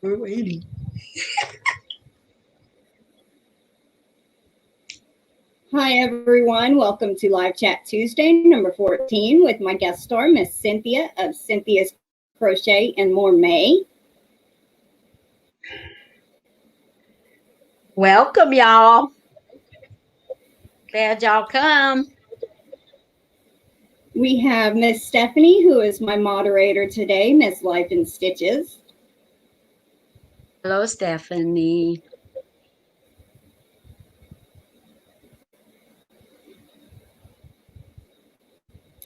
We're waiting. Hi, everyone. Welcome to Live Chat Tuesday, number 14, with my guest star, Miss Cynthia of Cynthia's Crochet and More May. Welcome, y'all. Glad y'all come. We have Miss Stephanie, who is my moderator today, Miss Life in Stitches. Hello, Stephanie.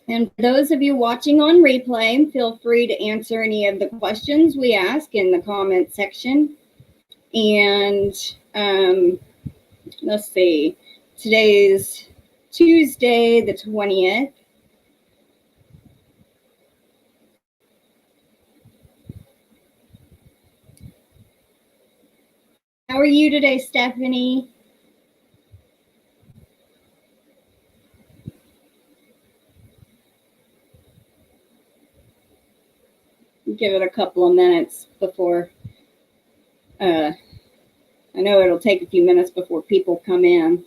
And for those of you watching on replay, feel free to answer any of the questions we ask in the comment section. And let's see, today's Tuesday, the 20th. How are you today, Stephanie? Give it a couple of minutes before, I know it'll take a few minutes before people come in.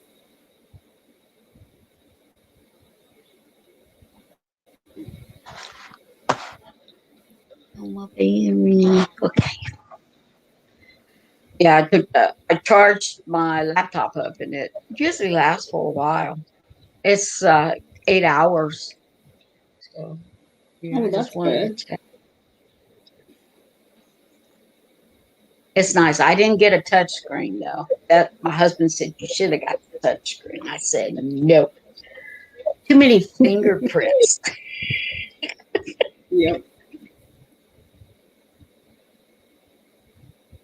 Okay. Yeah, I charged my laptop up, and it usually lasts for a while. It's 8 hours. So yeah, I just wanted to check. It's nice. I didn't get a touch screen though. That my husband said you should have got the touch screen. I said no. Too many fingerprints. Yep.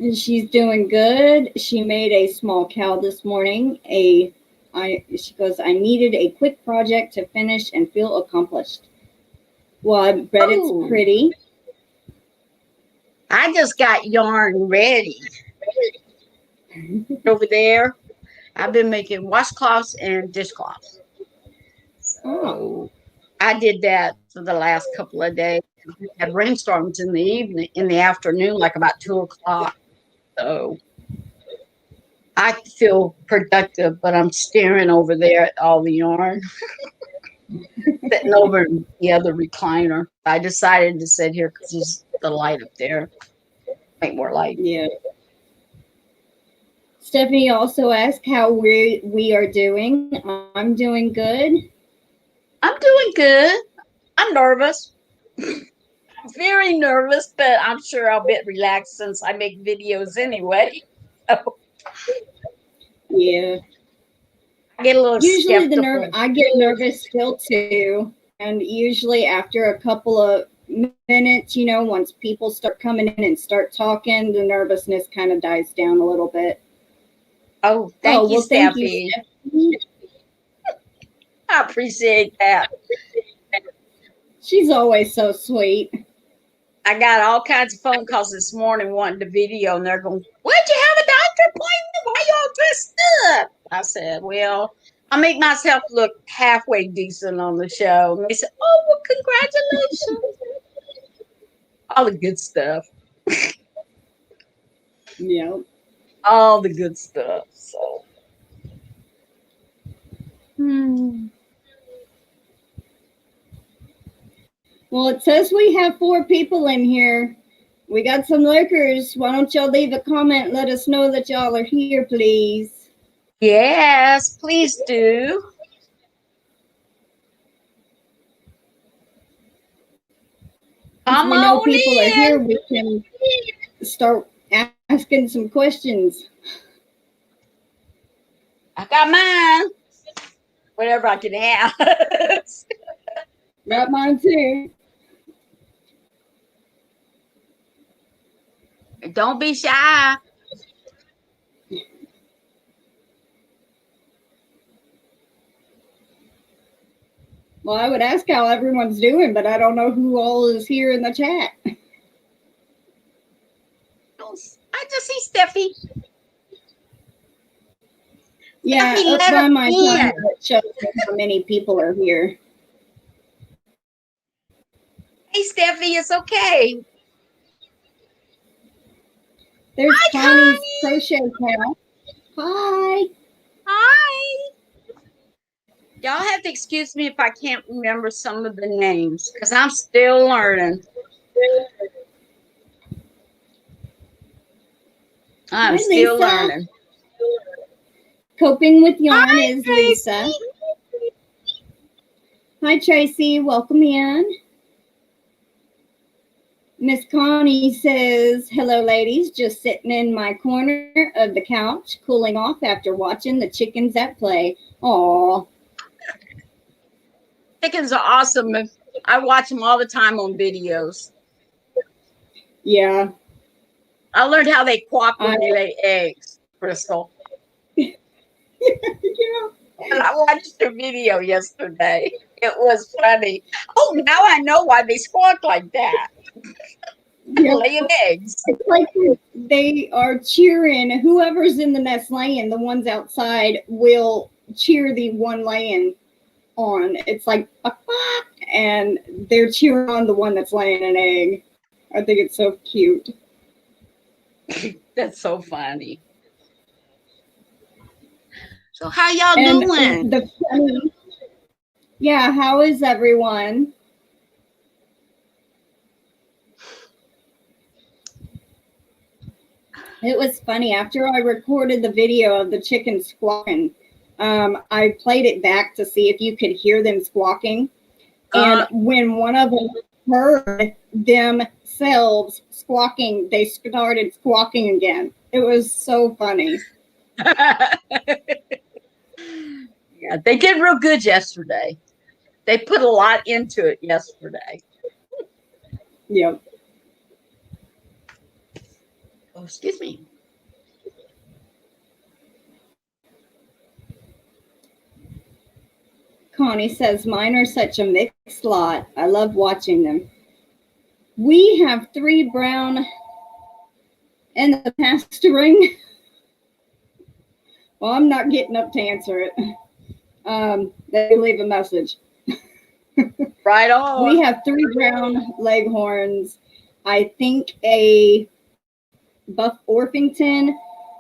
And she's doing good. She made a small cow this morning. She goes, I needed a quick project to finish and feel accomplished. Well, I bet it's pretty. I just got yarn ready over there. I've been making washcloths and dishcloths. So I did that for the last couple of days. We had rainstorms in the afternoon, like about 2 o'clock. So I feel productive, but I'm staring over there at all the yarn. Sitting over the other recliner. I decided to sit here because there's the light up there. Make more light. Yeah. Stephanie also asked how we are doing. I'm doing good. I'm doing good. I'm nervous. Very nervous, but I'm sure I'll be relaxed since I make videos anyway. So. Yeah. I get a little usually skeptical. I get nervous still too. And usually after a couple of minutes, once people start coming in and start talking, the nervousness kind of dies down a little bit. Oh, thank you, Stephanie. I appreciate that. She's always so sweet. I got all kinds of phone calls this morning wanting the video, and they're going, why'd you have a doctor appointment? Why y'all dressed up? I said, well, I make myself look halfway decent on the show. And they said, oh, well, congratulations. All the good stuff. Yeah. All the good stuff. So. Well, it says we have 4 people in here. We got some lurkers. Why don't y'all leave a comment? Let us know that y'all are here, please. Yes, please do. If we know people are here, we can start asking some questions. I got mine. Whatever I can have. Got mine too. Don't be shy. Well, I would ask how everyone's doing, but I don't know who all is here in the chat. I just see Steffi. Yeah, Steffi, by my time, it shows how many people are here. Hey, Steffi, it's okay. There's Hi, Connie's Connie. crochet cat. Hi. Hi. Y'all have to excuse me if I can't remember some of the names because I'm still learning. I'm Hi, still Lisa. learning. Coping with yarn Hi, is Lisa. Tracy. Hi, Tracy. Welcome in. Miss Connie says, hello, ladies. Just sitting in my corner of the couch, cooling off after watching the chickens at play. Aw. Chickens are awesome. I watch them all the time on videos. Yeah. I learned how they quack when they lay eggs, Crystal. Yeah. And I watched a video yesterday. It was funny. Oh, now I know why they squawk like that. Yeah. Laying eggs. It's like they are cheering. Whoever's in the nest laying, the ones outside will cheer the one laying on. It's like, and they're cheering on the one that's laying an egg. I think it's so cute. That's so funny. So how y'all doing? Yeah, how is everyone? It was funny. After I recorded the video of the chickens squawking, I played it back to see if you could hear them squawking. And when one of them heard themselves squawking, they started squawking again. It was so funny. Yeah, they did real good yesterday. They put a lot into it yesterday. Yep. Oh, excuse me. Connie says, mine are such a mixed lot. I love watching them. We have 3 brown and the pasturing. Well, I'm not getting up to answer it. They leave a message. Right on. We have 3 brown leghorns. I think a buff Orpington,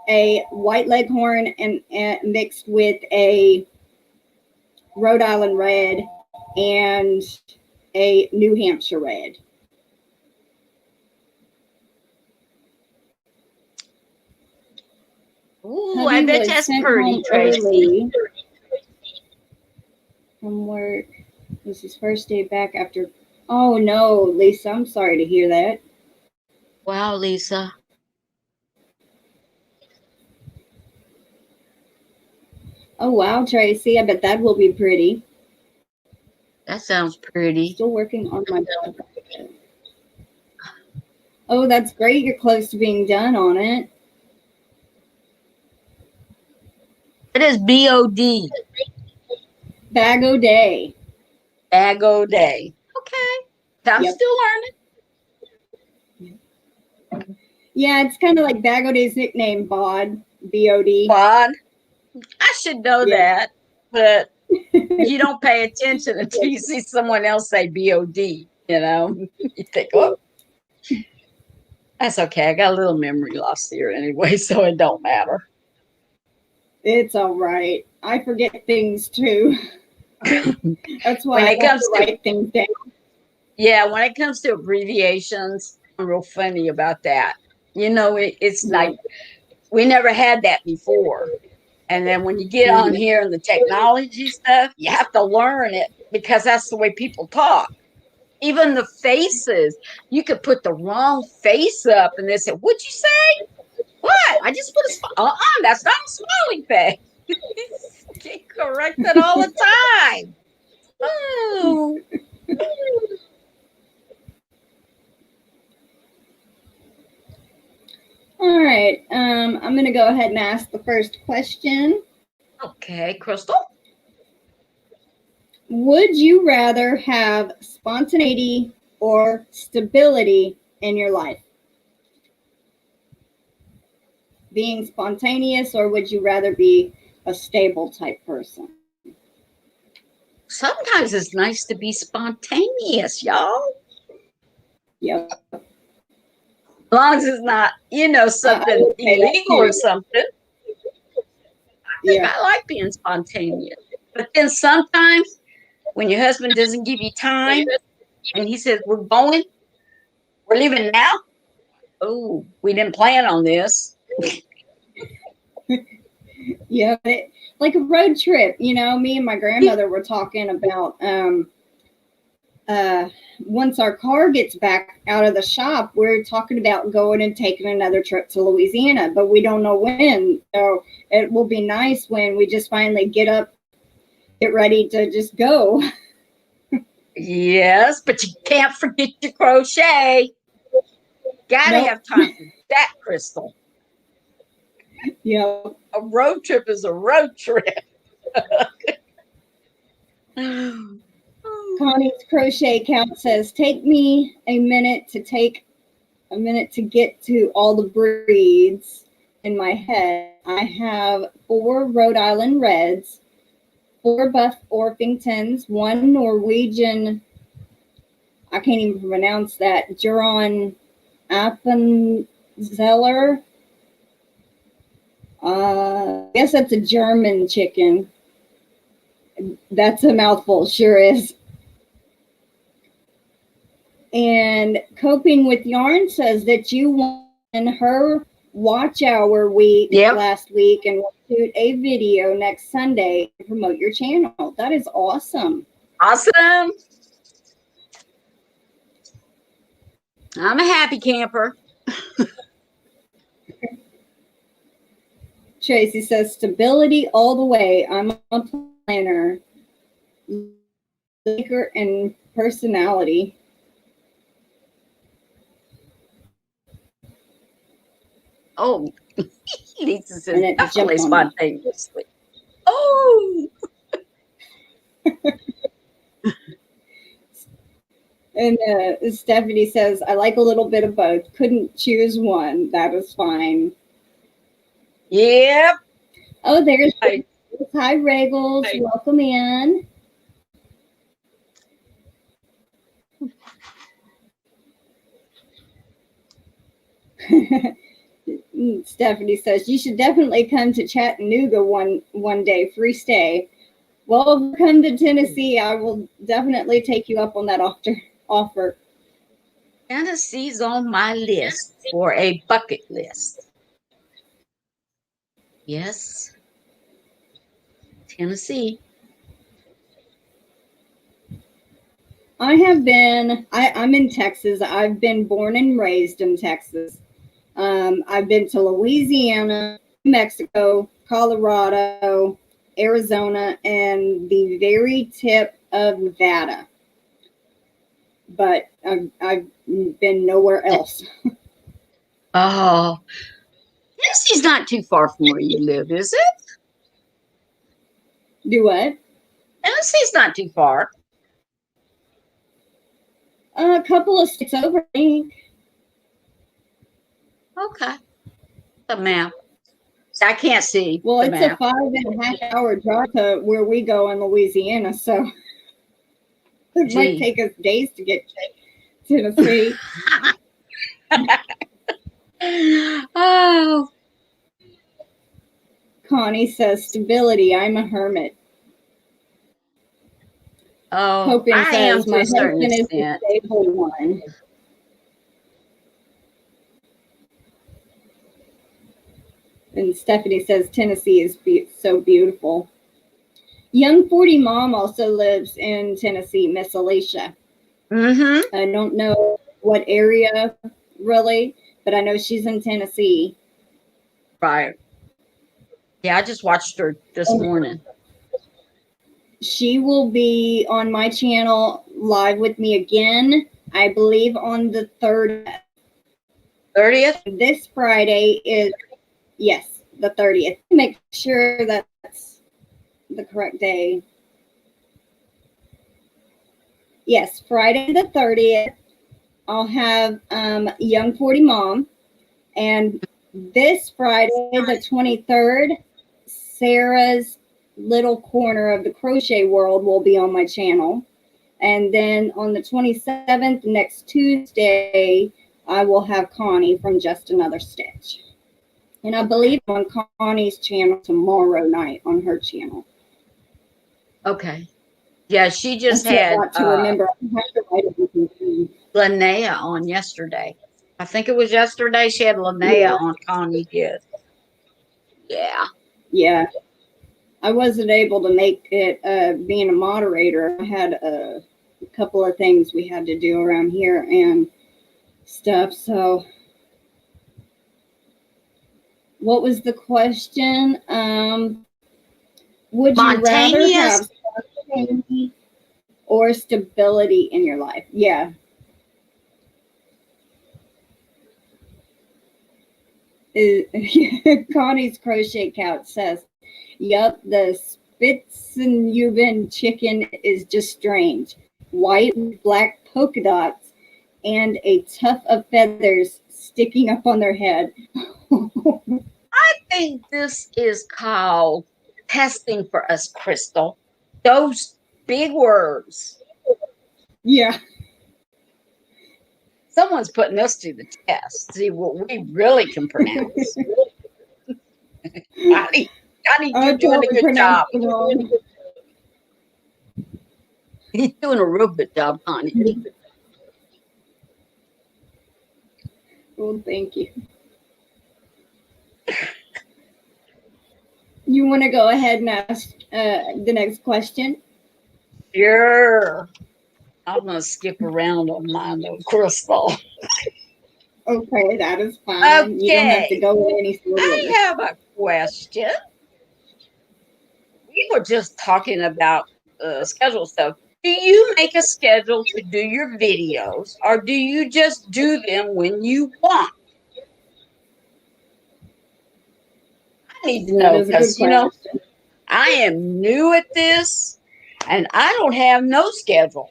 a white leghorn, and mixed with a Rhode Island red and a New Hampshire red. Ooh, I bet that's pretty, Tracy. From work. This is his first day back after. Oh no, Lisa, I'm sorry to hear that. Wow, Lisa. Oh wow, Tracy, I bet that will be pretty. That sounds pretty. Still working on my job. Oh, that's great. You're close to being done on it. It is BOD. Bago Day. Bago Day. Okay. I'm still learning. Yeah, it's kind of like Bago Day's nickname, Bod. B-O-D. Bod. I should know that, but you don't pay attention until you see someone else say BOD, you know? You think, oh, that's okay. I got a little memory loss here anyway, so it don't matter. It's all right. I forget things too. That's why when I have to write things down. Yeah, when it comes to abbreviations, I'm real funny about that. You know, it's like we never had that before. And then when you get on here and the technology stuff, you have to learn it because that's the way people talk. Even the faces, you could put the wrong face up and they say, what'd you say? What? I just put a that's not a smiling face. Get corrected all the time. Oh. All right. I'm going to go ahead and ask the first question. Okay, Crystal. Would you rather have spontaneity or stability in your life? Being spontaneous, or would you rather be a stable type person? Sometimes it's nice to be spontaneous, y'all. Yep. long as it's not, something would say that illegal or too. something. I think Yeah. I like being spontaneous. But then sometimes when your husband doesn't give you time and he says, we're leaving now. Oh, we didn't plan on this. Yeah, like a road trip. Me and my grandmother were talking about once our car gets back out of the shop, we're talking about going and taking another trip to Louisiana, but we don't know when. So it will be nice when we just finally get ready to just go. Yes, but you can't forget your crochet. Gotta Nope. have time for that, Crystal. Yeah. A road trip is a road trip. Connie's crochet count says, take me a minute to get to all the breeds in my head. I have 4 Rhode Island Reds, 4 Buff Orpingtons, 1 Norwegian, I can't even pronounce that, Juron Appenzeller. I guess that's a German chicken. That's a mouthful, sure is. And Coping with Yarn says that you won her watch hour week last week and will shoot a video next Sunday to promote your channel. That is awesome. Awesome. I'm a happy camper. Tracy says, stability all the way. I'm a planner, thinker, and personality. Oh, Lisa says, definitely spontaneously. Oh. And Stephanie says, I like a little bit of both. Couldn't choose one. That is fine. Yep. Oh, there's Hi, Regals. Hi. Welcome in. Stephanie says, you should definitely come to Chattanooga one day, free stay. Well, if you come to Tennessee, I will definitely take you up on that offer. Tennessee's on my list for a bucket list. Yes. Tennessee. I'm in Texas. I've been born and raised in Texas. I've been to Louisiana, Mexico, Colorado, Arizona, and the very tip of Nevada. But I've been nowhere else. Oh, Tennessee's not too far from where you live, is it? Do what? Tennessee's not too far. A couple of states over, I think. Okay. The map. I can't see. Well, it's a 5.5 hour drive to where we go in Louisiana, so it might take us days to get to Tennessee. Oh. Connie says, stability. I'm a hermit. Oh, Hoping I says, am my husband is the stable one. And Stephanie says, Tennessee is so beautiful. Young 40 Mom also lives in Tennessee, Miss Alicia. Mm-hmm. I don't know what area really, but I know she's in Tennessee. Right. Yeah, I just watched her this morning. She will be on my channel live with me again, I believe on the 30th. 30th? This Friday is, yes, the 30th. Make sure that's the correct day. Yes, Friday the 30th, I'll have Young 40 Mom. And this Friday, the 23rd, Sarah's Little Corner of the Crochet World will be on my channel. And then on the 27th, next Tuesday, I will have Connie from Just Another Stitch. And I believe on Connie's channel tomorrow night on her channel. Okay. Yeah, she just That's a had lot to remember. I have to write everything. Linnea on yesterday. I think it was yesterday she had Linnea on Connie did. Yeah. Yeah. I wasn't able to make it being a moderator. I had a couple of things we had to do around here and stuff. So what was the question? Would you rather have spontaneity or stability in your life? Yeah. Connie's Crochet Couch says, "Yup, the Spitzenjuben chicken is just strange. White with black polka dots and a tuft of feathers sticking up on their head." I think this is called testing for us, Crystal. Those big words. Yeah. Someone's putting us to the test. See what we really can pronounce. Connie, you're doing a good job. He's doing a real good job, Connie. Well, thank you. You want to go ahead and ask the next question? Sure. I'm going to skip around on mine, though, Crystal. Okay, that is fine. Okay. You don't have to go in any order. I have a question. We were just talking about schedule stuff. Do you make a schedule to do your videos, or do you just do them when you want? I need to know because, I am new at this, and I don't have no schedule.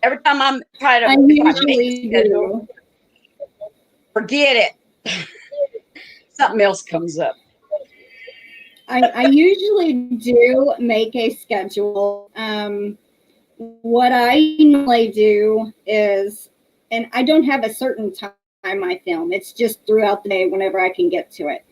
Every time I'm trying to make a schedule, forget it. Something else comes up. I usually do make a schedule. What I normally do is, and I don't have a certain time I film. It's just throughout the day whenever I can get to it.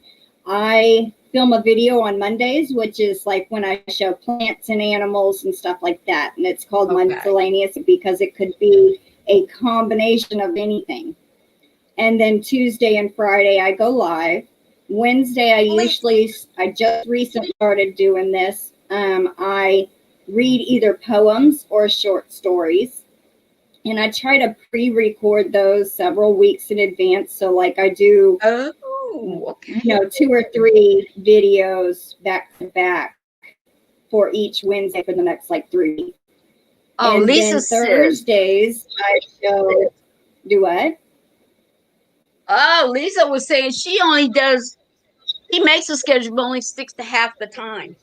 I film a video on Mondays, which is like when I show plants and animals and stuff like that. And it's called miscellaneous because it could be a combination of anything. And then Tuesday and Friday, I go live. Wednesday, I just recently started doing this. I read either poems or short stories. And I try to pre-record those several weeks in advance. So like I do, 2 or 3 videos back to back for each Wednesday for the next like 3 weeks. Oh, and Lisa then Thursdays, I show, do what? Oh, Lisa was saying she makes a schedule, but only sticks to half the time.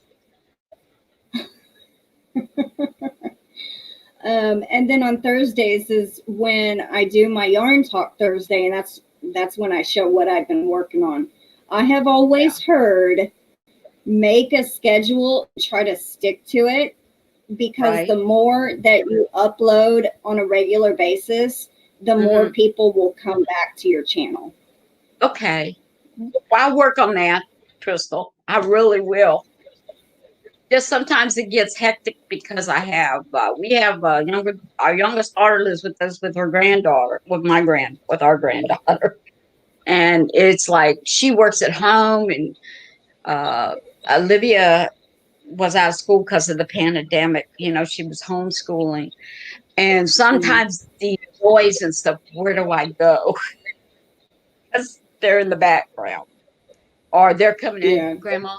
And then on Thursdays is when I do my Yarn Talk Thursday, and that's when I show what I've been working on. I have always heard make a schedule, try to stick to it, because the more that you upload on a regular basis, the more people will come back to your channel. Okay. I'll work on that, Crystal. I really will. Just sometimes it gets hectic because we have our youngest daughter lives with us with her granddaughter, with our granddaughter. And it's like she works at home, and Olivia was out of school because of the pandemic. She was homeschooling. And sometimes the boys and stuff, where do I go? Because they're in the background. Or they're coming in, Grandma,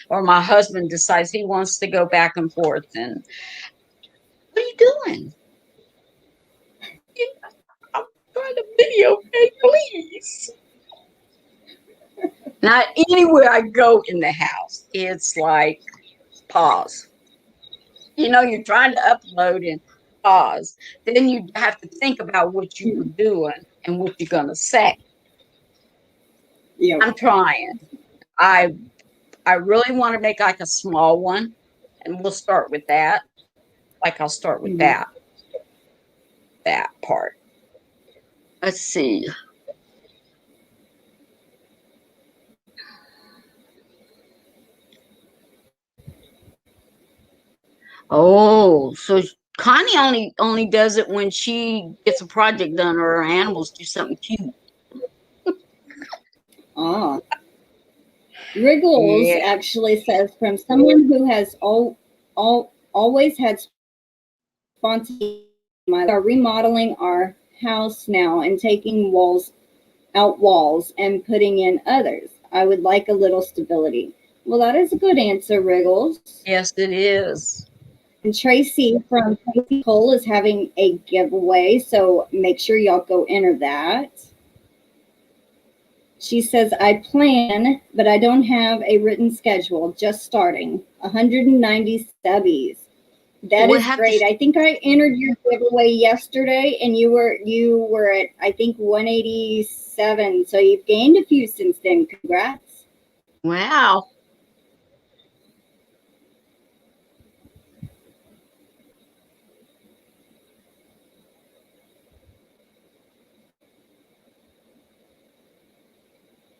or my husband decides he wants to go back and forth. And what are you doing? I'm trying to videotape, please. Not anywhere I go in the house, it's like pause. You're trying to upload and pause. Then you have to think about what you were doing and what you're going to say. I'm trying. I really want to make like a small one, and we'll start with that. I'll start with that. that part. Let's see. Oh, so Connie only does it when she gets a project done or her animals do something cute. Ah. Wriggles Yeah. actually says, from someone who has always had spontaneity, we are remodeling our house now and taking walls and putting in others. I would like a little stability. Well, that is a good answer, Wriggles. Yes, it is. And Tracy from Tracy Cole is having a giveaway, so make sure y'all go enter that. She says, I plan, but I don't have a written schedule, just starting. 190 stubbies. That We'll is have great. to. I think I entered your giveaway yesterday and you were at, I think, 187. So you've gained a few since then. Congrats. Wow.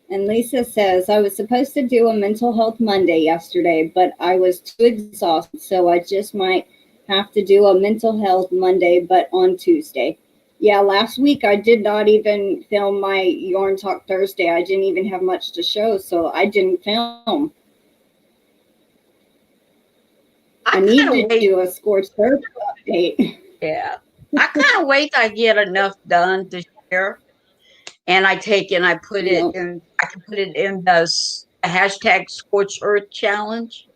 And Lisa says, I was supposed to do a mental health Monday yesterday, but I was too exhausted, so I just might have to do a mental health Monday, but on Tuesday. Yeah, last week I did not even film my Yarn Talk Thursday. I didn't even have much to show, so I didn't film. I need to do a Scorched Earth update. Yeah. I kind of wait till I get enough done to share. And I take and I put it in, I can put it in the hashtag Scorched Earth Challenge,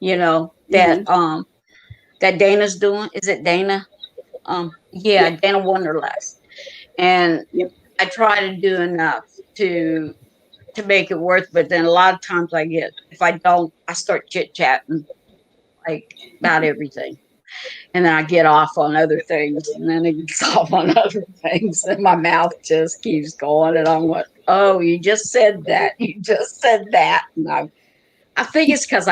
that that Dana's doing. Is it Dana? Yeah, Dana Wonderlust. And Yep. I try to do enough to make it worth, but then a lot of times if I don't, I start chit chatting like about everything. And then I get off on other things, and then it gets off on other things, and my mouth just keeps going. And I'm like, "Oh, you just said that. You just said that." And I think it's because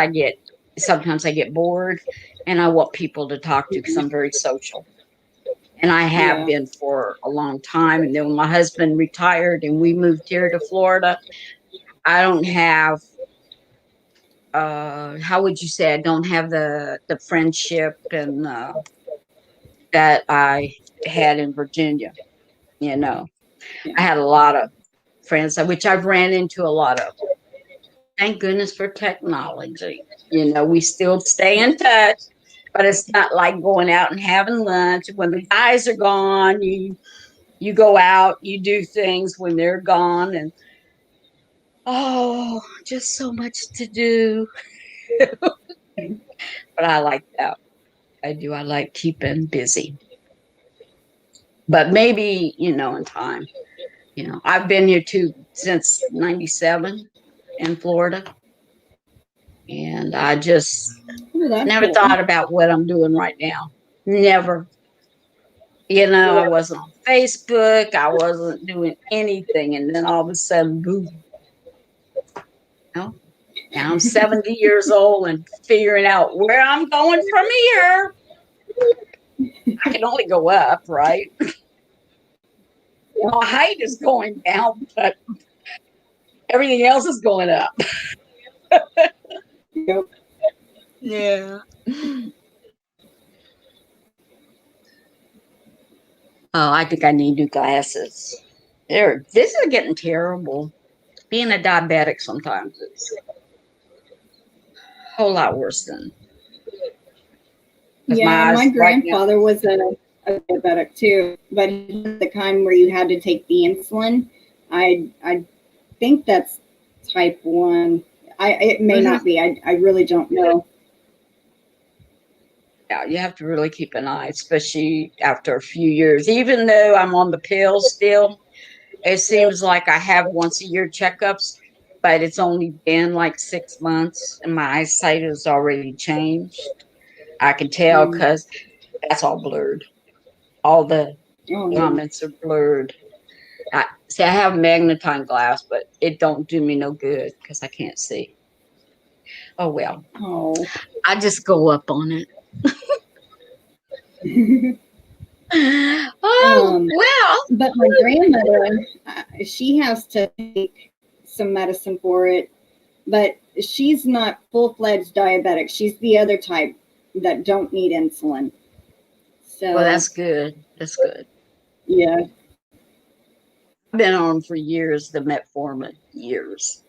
sometimes I get bored, and I want people to talk to because I'm very social, and I have Yeah. been for a long time. And then when my husband retired and we moved here to Florida, I don't have. How would you say? I don't have the friendship and that I had in Virginia. You know, I had a lot of friends, which I've ran into a lot of. Thank goodness for technology. We still stay in touch, but it's not like going out and having lunch. When the guys are gone, you go out, you do things when they're gone, and just so much to do. But I like that. I do. I like keeping busy. But maybe, in time. I've been here too since 97 in Florida. And I just Oh, that's never cool. thought about what I'm doing right now. Never. I wasn't on Facebook. I wasn't doing anything. And then all of a sudden, boom. Now I'm 70 years old and figuring out where I'm going from here. I can only go up, right? My height is going down, but everything else is going up. Yep. Yeah. Oh, I think I need new glasses. This is getting terrible. Being a diabetic sometimes it's a whole lot worse than because Yeah, my my eyes right now. grandfather was a diabetic too, but the kind where you had to take the insulin. I think that's type 1. It may not be. I really don't know. Yeah, you have to really keep an eye, especially after a few years. Even though I'm on the pills still, it seems like I have once a year checkups, but it's only been like 6 months, and my eyesight has already changed. I can tell because that's all blurred. All the Oh, no. comments are blurred. I have magnifying glass, but it don't do me no good because I can't see. Oh well, Oh. I just go up on it. Oh, well. But my grandmother, she has to take some medicine for it, but she's not full-fledged diabetic. She's the other type that don't need insulin. So, Well, that's good. That's good. yeah. I've been on for years, the metformin, years.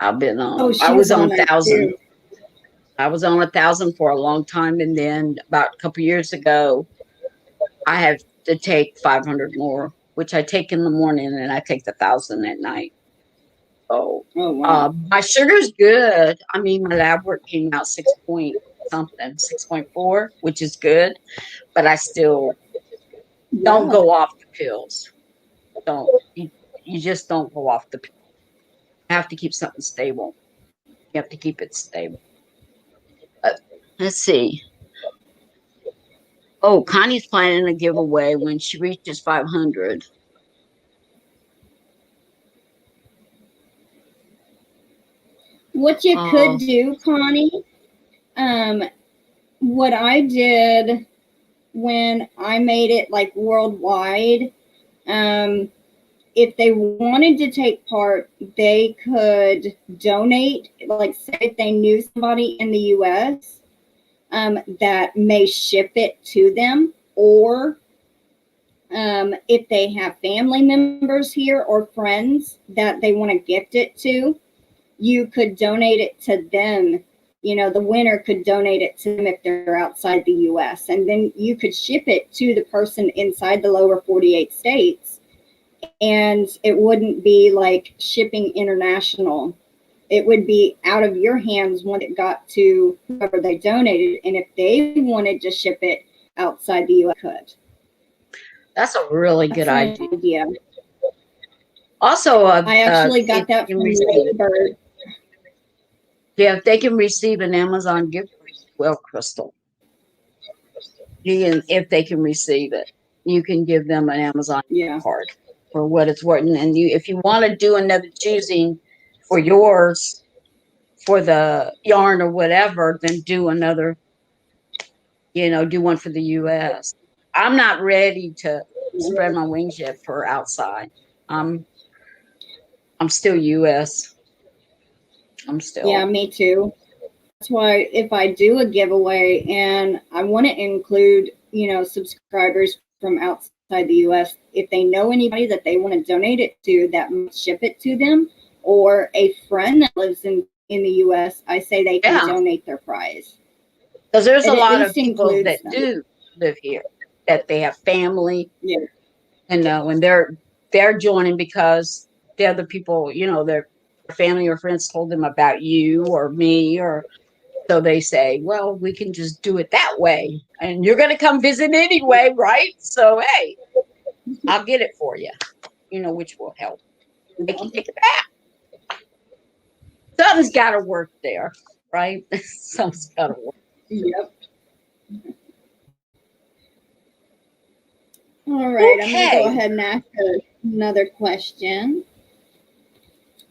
I've been Oh, on, I she was was on on it 1,000. too. I was on 1,000 for a long time. And then about a couple years ago, I have to take 500 more, which I take in the morning and I take the 1,000 at night. Oh, Oh, wow. my sugar's good. I mean, my lab work came out 6 point something, 6.4, which is good, but I still don't Yeah. go off the pills. Don't you just don't go off the pills. You have to keep something stable. You have to keep it stable. Let's see. Oh, Connie's planning a giveaway when she reaches 500. What you could do, Connie, what I did when I made it like worldwide, if they wanted to take part, they could donate. Like, say if they knew somebody in the U.S. That may ship it to them, or if they have family members here or friends that they want to gift it to, you could donate it to them. You know, the winner could donate it to them if they're outside the U.S. And then you could ship it to the person inside the lower 48 states. And it wouldn't be like shipping international. It would be out of your hands when it got to whoever they donated. And if they wanted to ship it outside the U.S., could. That's a really good That's idea. an idea. Also, I actually got that from Bird. Yeah, if they can receive an Amazon gift, well, Crystal, if they can receive it, you can give them an Amazon card for what it's worth. And if you want to do another choosing for yours, for the yarn or whatever, then do another, do one for the U.S. I'm not ready to spread my wings yet for outside. I'm still U.S. Yeah, me too. That's why if I do a giveaway and I want to include, subscribers from outside the U.S., if they know anybody that they want to donate it to that might ship it to them, or a friend that lives in the U.S., I say they can donate their prize. Because there's a lot of people that do live here, that they have family, and they're joining because the other people, their family or friends told them about you or me, or so they say, well, we can just do it that way, and you're going to come visit anyway, right? So hey, I'll get it for you, which will help. They can take it back. Something's got to work there, right? Something's got to work. Yep. All right, I'm going to go ahead and ask another question.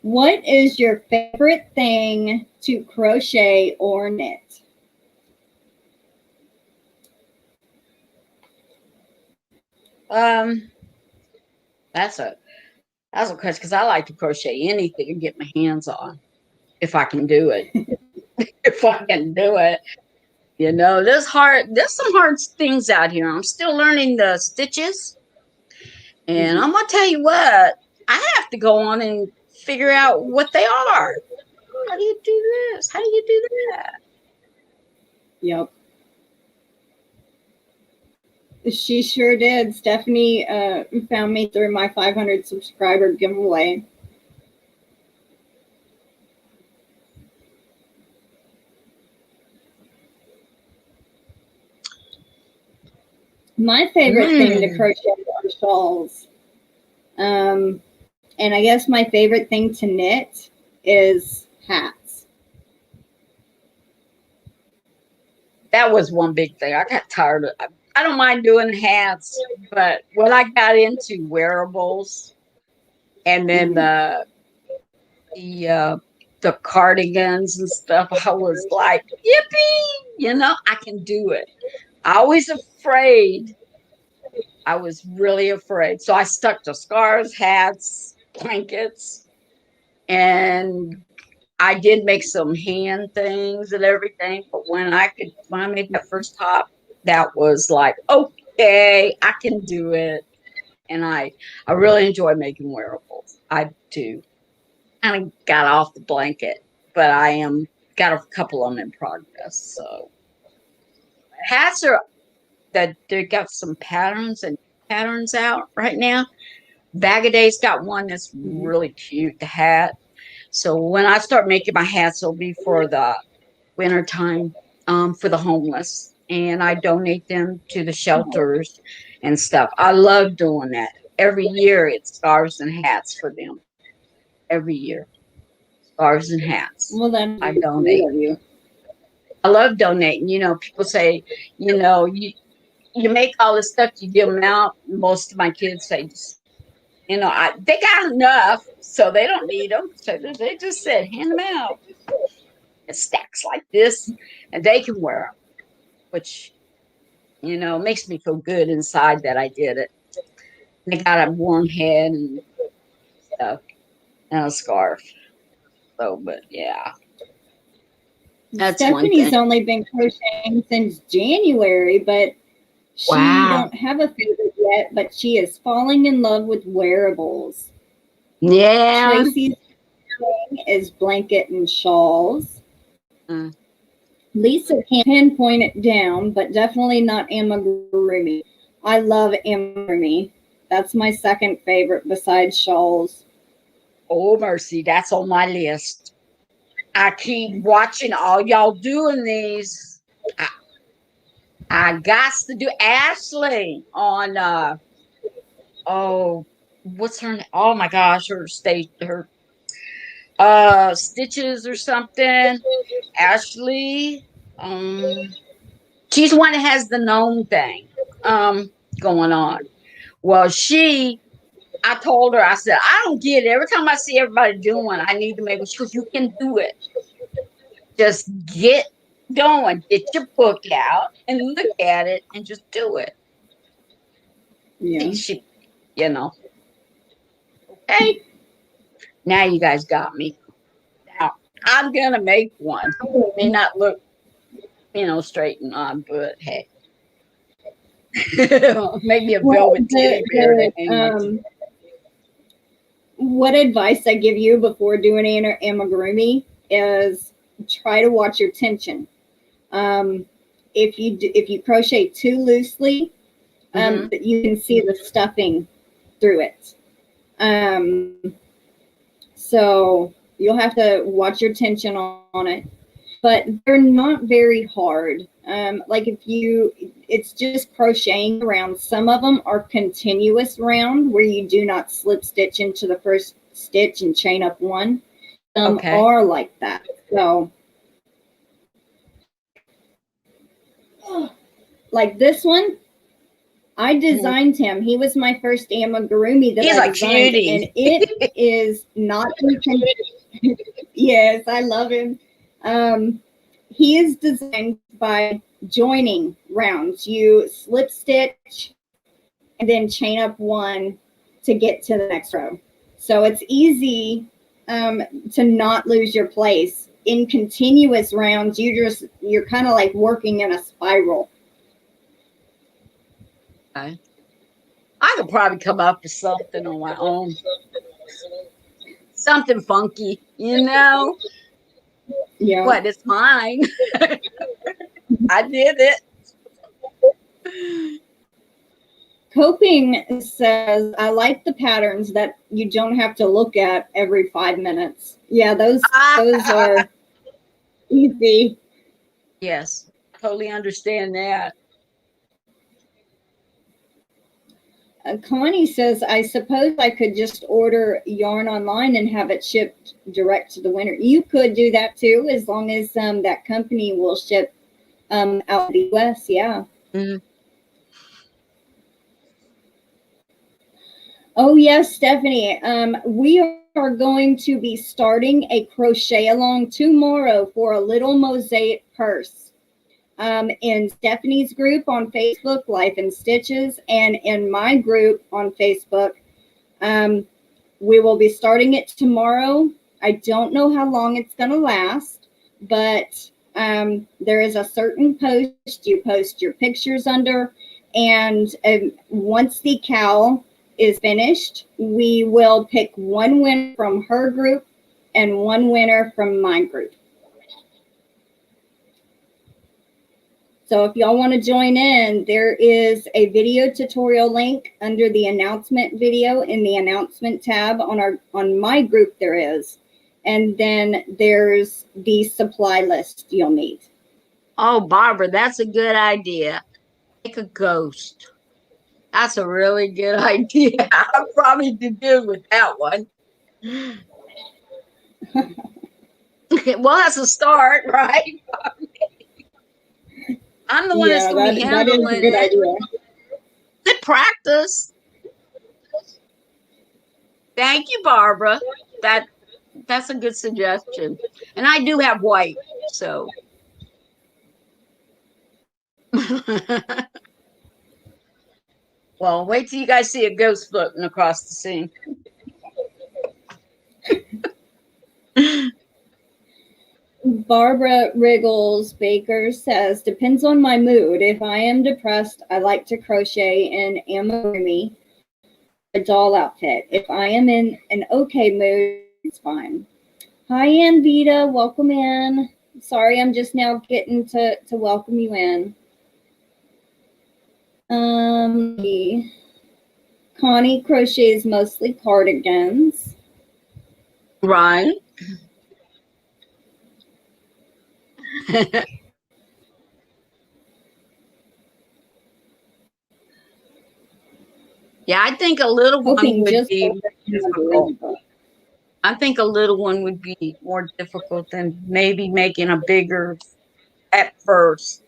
What is your favorite thing to crochet or knit? That's a question, because I like to crochet anything and get my hands on, if I can do it. If I can do it. There's some hard things out here. I'm still learning the stitches. And I'm going to tell you what, I have to go on and figure out what they are. How do you do this? How do you do that? Yep. She sure did. Stephanie found me through my 500 subscriber giveaway. My favorite thing to crochet are shawls. And I guess my favorite thing to knit is hats. That was one big thing. I got tired of it. I don't mind doing hats, but when I got into wearables, and then the cardigans and stuff, I was like, yippee, I can do it. I always afraid I was really afraid. So I stuck to scarves, hats, blankets, and I did make some hand things and everything. But when I made that first top, that was like, okay, I can do it. And I really enjoy making wearables. I do. Kind of got off the blanket, but got a couple of them in progress. So hats are that they got some patterns out right now. Bag a Day's got one that's Mhm. really cute, the hat. So when I start making my hats, it'll be for the winter time, for the homeless. And I donate them to the shelters and stuff. I love doing that. Every year it's scarves and hats for them. Every year. Scarves and hats. Well, that's I very sweet donate. of you. I love donating. People say, you make all this stuff, you give them out. Most of my kids say, they got enough, so they don't need them. So they just said, hand them out. It stacks like this, and they can wear them, which, makes me feel good inside that I did it. They got a warm head and stuff, and a scarf. So, but yeah, that's one Stephanie's thing. only been crocheting since January, but she Wow. don't have a favorite yet, but she is falling in love with wearables. Yeah. Tracy's thing is blanket and shawls. Mm. Lisa can't pinpoint it down, but definitely not amigurumi. I love amigurumi. That's my second favorite besides shawls. Oh, mercy. That's on my list. I keep watching all y'all doing these. I got to do Ashley on oh, what's her name? Oh my gosh, her stitches or something. Ashley. Um she's the one that has the gnome thing going on. Well, I told her, I said, I don't get it. Every time I see everybody doing, I need to make sure you can do it. Just get going. Get your book out and look at it and just do it. Yeah. She, you know, okay. Now you guys got me. Now I'm gonna make one. May not look, straight and on, but hey. Maybe a Well, velvet teddy bear to hang on to. what advice I give you before doing amigurumi is try to watch your tension. If you crochet too loosely, you can see the stuffing through it. So you'll have to watch your tension on it. But they're not very hard. It's just crocheting around. Some of them are continuous round where you do not slip stitch into the first stitch and chain up one. Some are like that. So, like this one, I designed him. He was my first amigurumi that I designed, and it is not. Yes, I love him. He is designed by joining rounds. You slip stitch and then chain up one to get to the next row. So it's easy to not lose your place. In continuous rounds, you're kind of like working in a spiral. Okay. I could probably come up with something on my own. Something funky, Yeah. What? It's mine. I did it. Coping says, I like the patterns that you don't have to look at every 5 minutes. Yeah, those are easy. Yes, totally understand that. Connie says, I suppose I could just order yarn online and have it shipped direct to the winner. You could do that too, as long as that company will ship out of the US. Yeah. Mm-hmm. Oh, yes, Stephanie. We are going to be starting a crochet along tomorrow for a little mosaic purse. in Stephanie's group on Facebook, Life in Stitches, and in my group on Facebook. We will be starting it tomorrow. I don't know how long it's going to last, but there is a certain post you post your pictures under, and once the cowl is finished, we will pick one winner from her group and one winner from my group. So if y'all want to join in, there is a video tutorial link under the announcement video in the announcement tab on my group there is. And then there's the supply list you'll need. Oh, Barbara, that's a good idea. Make a ghost. That's a really good idea. I'll probably do good with that one. Well, that's a start, right? I'm the one that's going to be handling that is a good idea. Good practice. Thank you, Barbara. That's a good suggestion. And I do have white, so. Well, wait till you guys see a ghost floating across the scene. Barbara Wriggles Baker says, depends on my mood. If I am depressed, I like to crochet in amigurumi, a doll outfit. If I am in an okay mood, it's fine. Hi, Anvita. Welcome in. Sorry, I'm just now getting to welcome you in. Connie crochets mostly cardigans. Right. Yeah, I think a little one would be difficult. I think a little one would be more difficult than maybe making a bigger at first.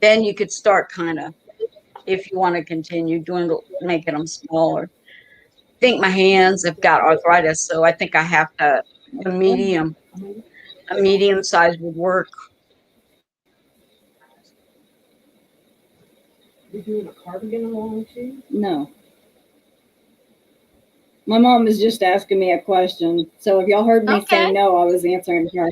Then you could start kind of, if you want to continue making them smaller. I think my hands have got arthritis, so I think I have to a medium size would work. You doing a cardigan along too? No. My mom was just asking me a question. So if y'all heard me say no, I was answering her.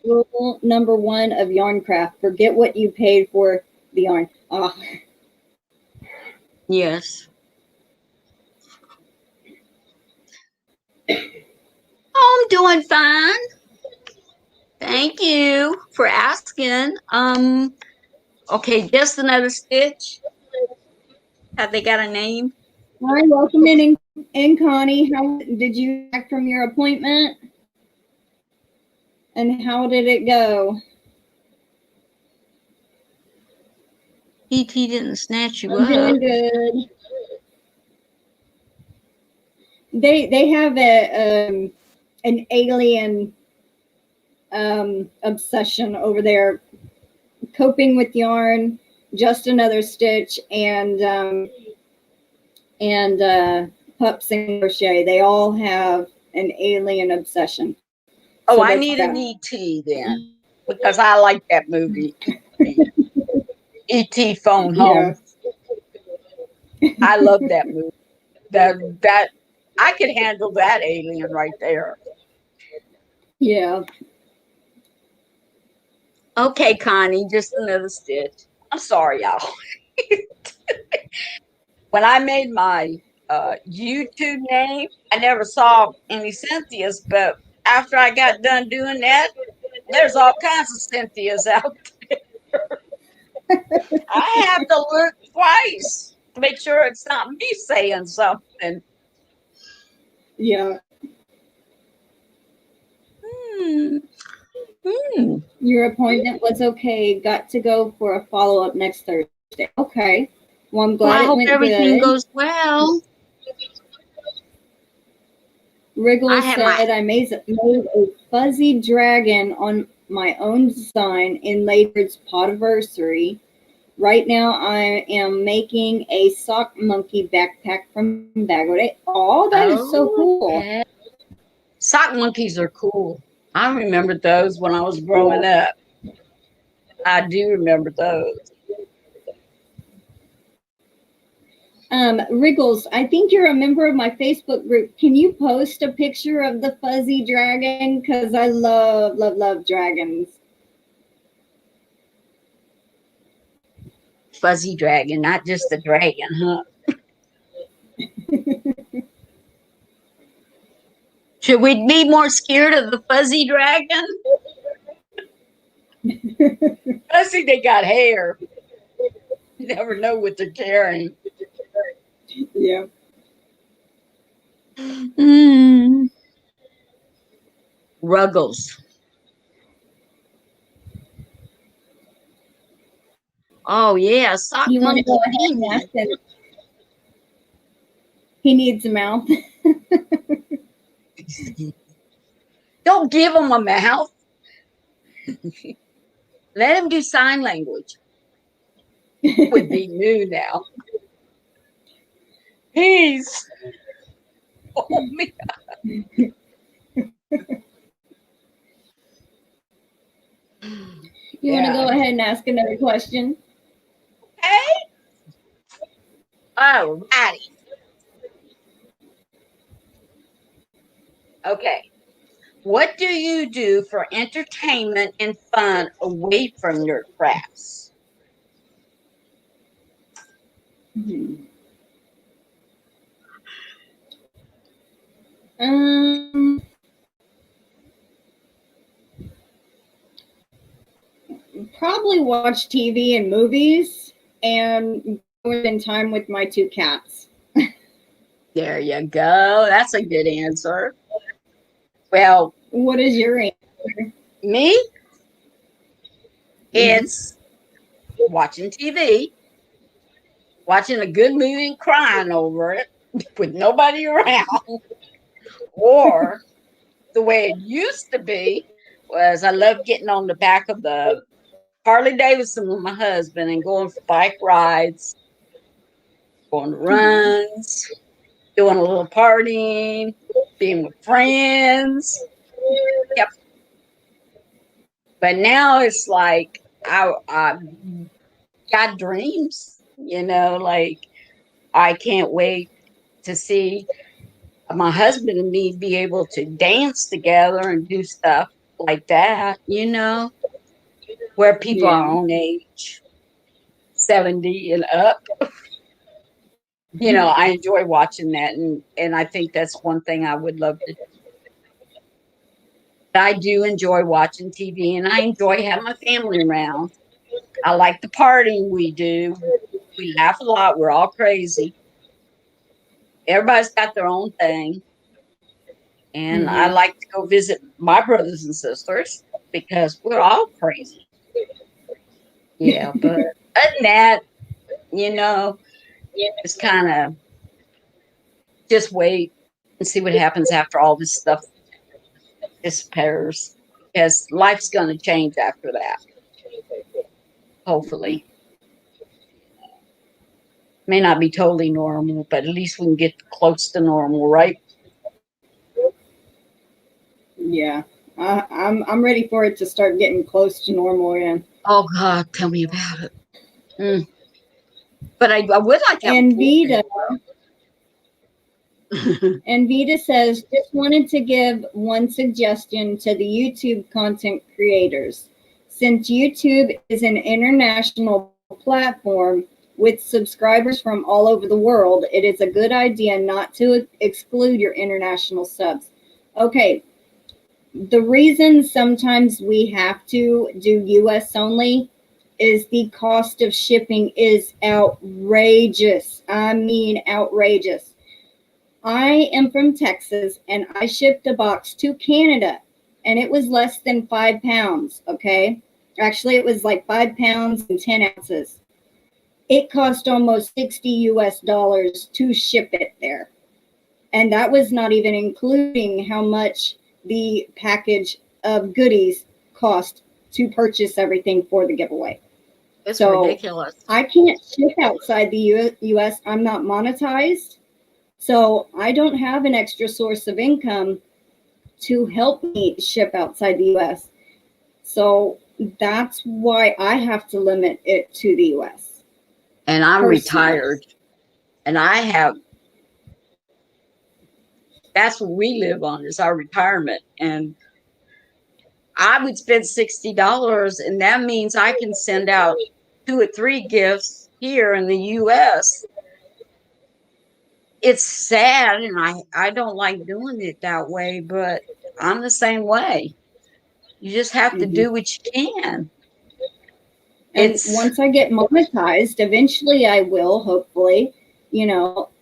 Rule number one of yarn craft: forget what you paid for the yarn. Yes. Oh, I'm doing fine. Thank you for asking. Okay, just another stitch. Have they got a name? Hi, welcome in, Connie. How did you back from your appointment? And how did it go? ET didn't snatch you I'm up. doing good. They have an alien obsession over there, coping with yarn, just another stitch, and pups and crochet. They all have an alien obsession. Oh, so I need an ET then, because I like that movie. ET Phone Home. Yeah. I love that movie. That I could handle that alien right there. Yeah. Okay, Connie, just another stitch. I'm sorry, y'all. When I made my YouTube name, I never saw any Cynthias, but after I got done doing that, there's all kinds of Cynthias out there. I have to look twice to make sure it's not me saying something. Yeah. Your appointment was okay. Got to go for a follow-up next Thursday. Okay. Well, I'm glad it went good. I hope everything goes well. Wriggle said, I made a fuzzy dragon on my own design in Ladybird's Podiversary. Right now, I am making a sock monkey backpack from Bagode. Oh, that is so cool. Okay. Sock monkeys are cool. I remember those when I was growing up. I do remember those. Wriggles, I think you're a member of my Facebook group. Can you post a picture of the fuzzy dragon? Because I love, love, love dragons. Fuzzy dragon, not just the dragon, huh? Should we be more scared of the fuzzy dragon? I think they got hair. You never know what they're carrying. Yeah. Ruggles. Oh yeah, sock You want to monkey. go ahead and ask him? He needs a mouth. Don't give him a mouth. Let him do sign language. Would be new now. He's. Oh man. You want to go ahead and ask another question? Okay. All righty. Okay. What do you do for entertainment and fun away from your crafts? Probably watch TV and movies and spend time with my 2 cats. There you go. That's a good answer. Well, what is your answer? Me? It's watching TV, watching a good movie and crying over it with nobody around. Or the way it used to be was I loved getting on the back of the Harley Davidson with my husband and going for bike rides, going to runs, doing a little partying, being with friends. Yep. But now it's like I got dreams, like I can't wait to see my husband and me be able to dance together and do stuff like that, where people our own age, 70 and up. I enjoy watching that, and I think that's one thing I would love to do. I do enjoy watching TV, and I enjoy having my family around. I like the partying we do. We laugh a lot. We're all crazy. Everybody's got their own thing. And I like to go visit my brothers and sisters because we're all crazy. Yeah, but other than that, it's kind of just wait and see what happens after all this stuff disappears. Because life's going to change after that. Hopefully. May not be totally normal, but at least we can get close to normal, right? Yeah, I'm ready for it to start getting close to normal again. Oh God, tell me about it. But I would like to have and Vita. And Vita says, just wanted to give one suggestion to the YouTube content creators. Since YouTube is an international platform with subscribers from all over the world, it is a good idea not to exclude your international subs. Okay, the reason sometimes we have to do US only is the cost of shipping is outrageous. I mean, outrageous. I am from Texas, and I shipped a box to Canada, and it was less than 5 pounds, okay? Actually, it was like 5 pounds and 10 ounces. It cost almost $60 to ship it there. And that was not even including how much the package of goodies cost to purchase everything for the giveaway. It's So ridiculous. I can't ship outside the US. I'm not monetized. So I don't have an extra source of income to help me ship outside the US. So that's why I have to limit it to the US. And I'm Personally. retired, and that's what we live on is our retirement. And I would spend $60, and that means I can send out 2 or 3 gifts here in the US. It's sad, and I don't like doing it that way, but I'm the same way. You just have to Mhm. do what you can. And It's once I get monetized, eventually I will, hopefully,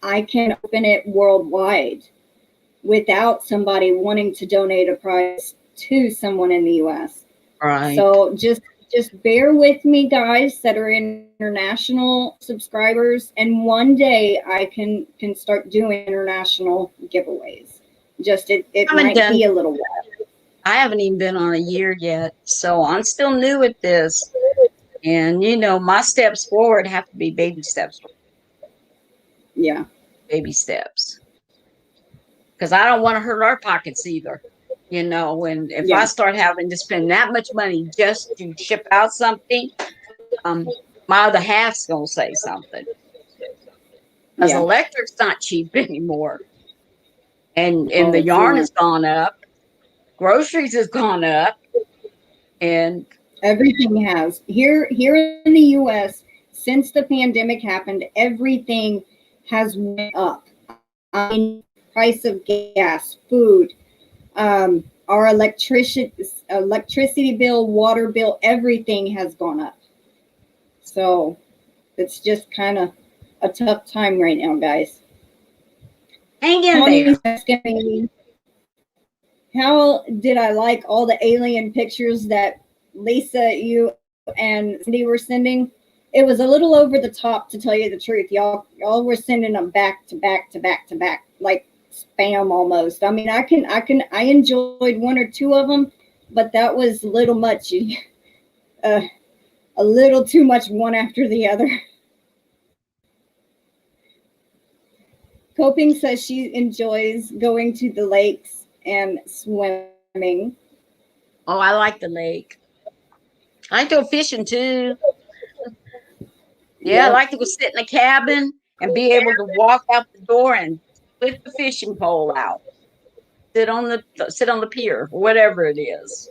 I can open it worldwide without somebody wanting to donate a prize to someone in the US. right. So just bear with me, guys that are international subscribers, and one day I can start doing international giveaways. Just it haven't might done be a little while. I haven't even been on a year yet, so I'm still new at this. And my steps forward have to be baby steps, Yeah. baby steps. Because I don't want to hurt our pockets either. And if I Yeah. start having to spend that much money just to ship out something, um, my other half's gonna say something. Because Yeah. electric's not cheap anymore. And Oh, the it's yarn not. has gone up, groceries has gone up, and Everything has. Here in the US, since the pandemic happened, everything has went up. I mean, price of gas, food, our electricity bill, water bill, everything has gone up. So it's just kind of a tough time right now, guys. hang in Tommy's there. asking me, how did I like all the alien pictures that Lisa, you, and Cindy were sending? It was a little over the top, to tell you the truth. Y'all were sending them back to back to back to back, like spam almost. I mean, I enjoyed 1 or 2 of them, but that was a little much, a little too much one after the other. Coping says she enjoys going to the lakes and swimming. Oh, I like the lake. I like to go fishing too. Yeah, I Yep. like to go sit in a cabin and be able to walk out the door and lift the fishing pole out. Sit on the pier, or whatever it is.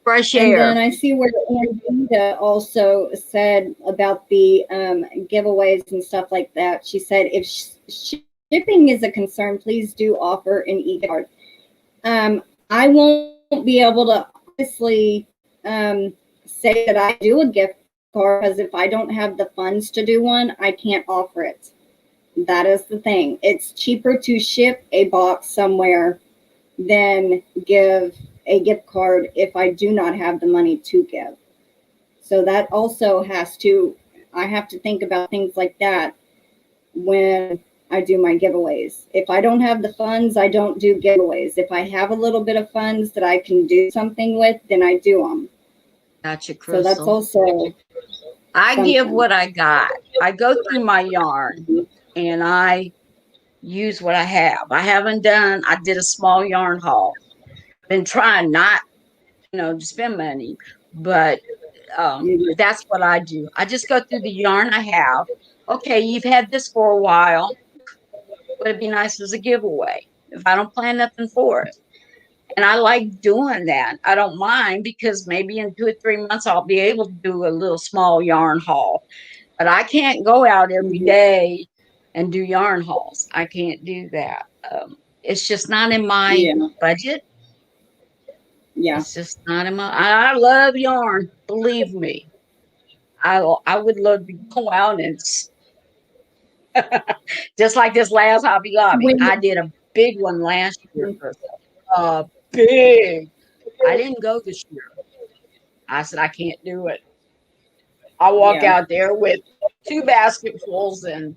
Fresh And then air. I see where Anita also said about the giveaways and stuff like that. She said, if shipping is a concern, please do offer an e-card. I won't be able to honestly say that I do a gift card, because if I don't have the funds to do one, I can't offer it. That is the thing. It's cheaper to ship a box somewhere than give a gift card if I do not have the money to give. So that also I have to think about things like that when I do my giveaways. If I don't have the funds, I don't do giveaways. If I have a little bit of funds that I can do something with, then I do them. Gotcha, So that's Crystal. also I give something. what I got. I go through my yarn and I use what I have. I did a small yarn haul. Been trying not, to spend money, but that's what I do. I just go through the yarn I have. Okay, you've had this for a while. Would it be nice as a giveaway if I don't plan nothing for it? And I like doing that. I don't mind, because maybe in 2 or 3 months I'll be able to do a little small yarn haul. But I can't go out every day and do yarn hauls. I can't do that. It's just not in my Yeah. budget. Yeah. It's just not in my. I love yarn. Believe me, I would love to go out and just like this last Hobby Lobby. When I did a big one last year, Crystal. Big. I didn't go this year. I said I can't do it. I walk Yeah. out there with 2 basketfuls and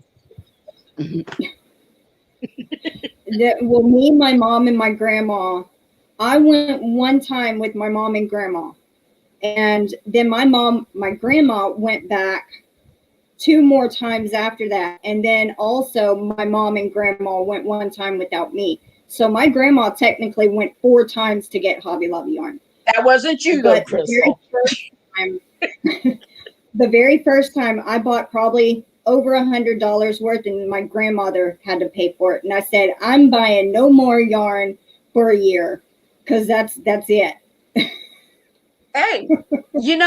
Well, me, my mom, and my grandma. I went one time with my mom and grandma. And then my grandma went back 2 more times after that. And then also my mom and grandma went 1 time without me. So my grandma technically went 4 times to get Hobby Lobby yarn. That wasn't you, though, Crystal. The very first time I bought probably over $100 worth, and my grandmother had to pay for it. And I said, I'm buying no more yarn for a year, because that's it. Hey,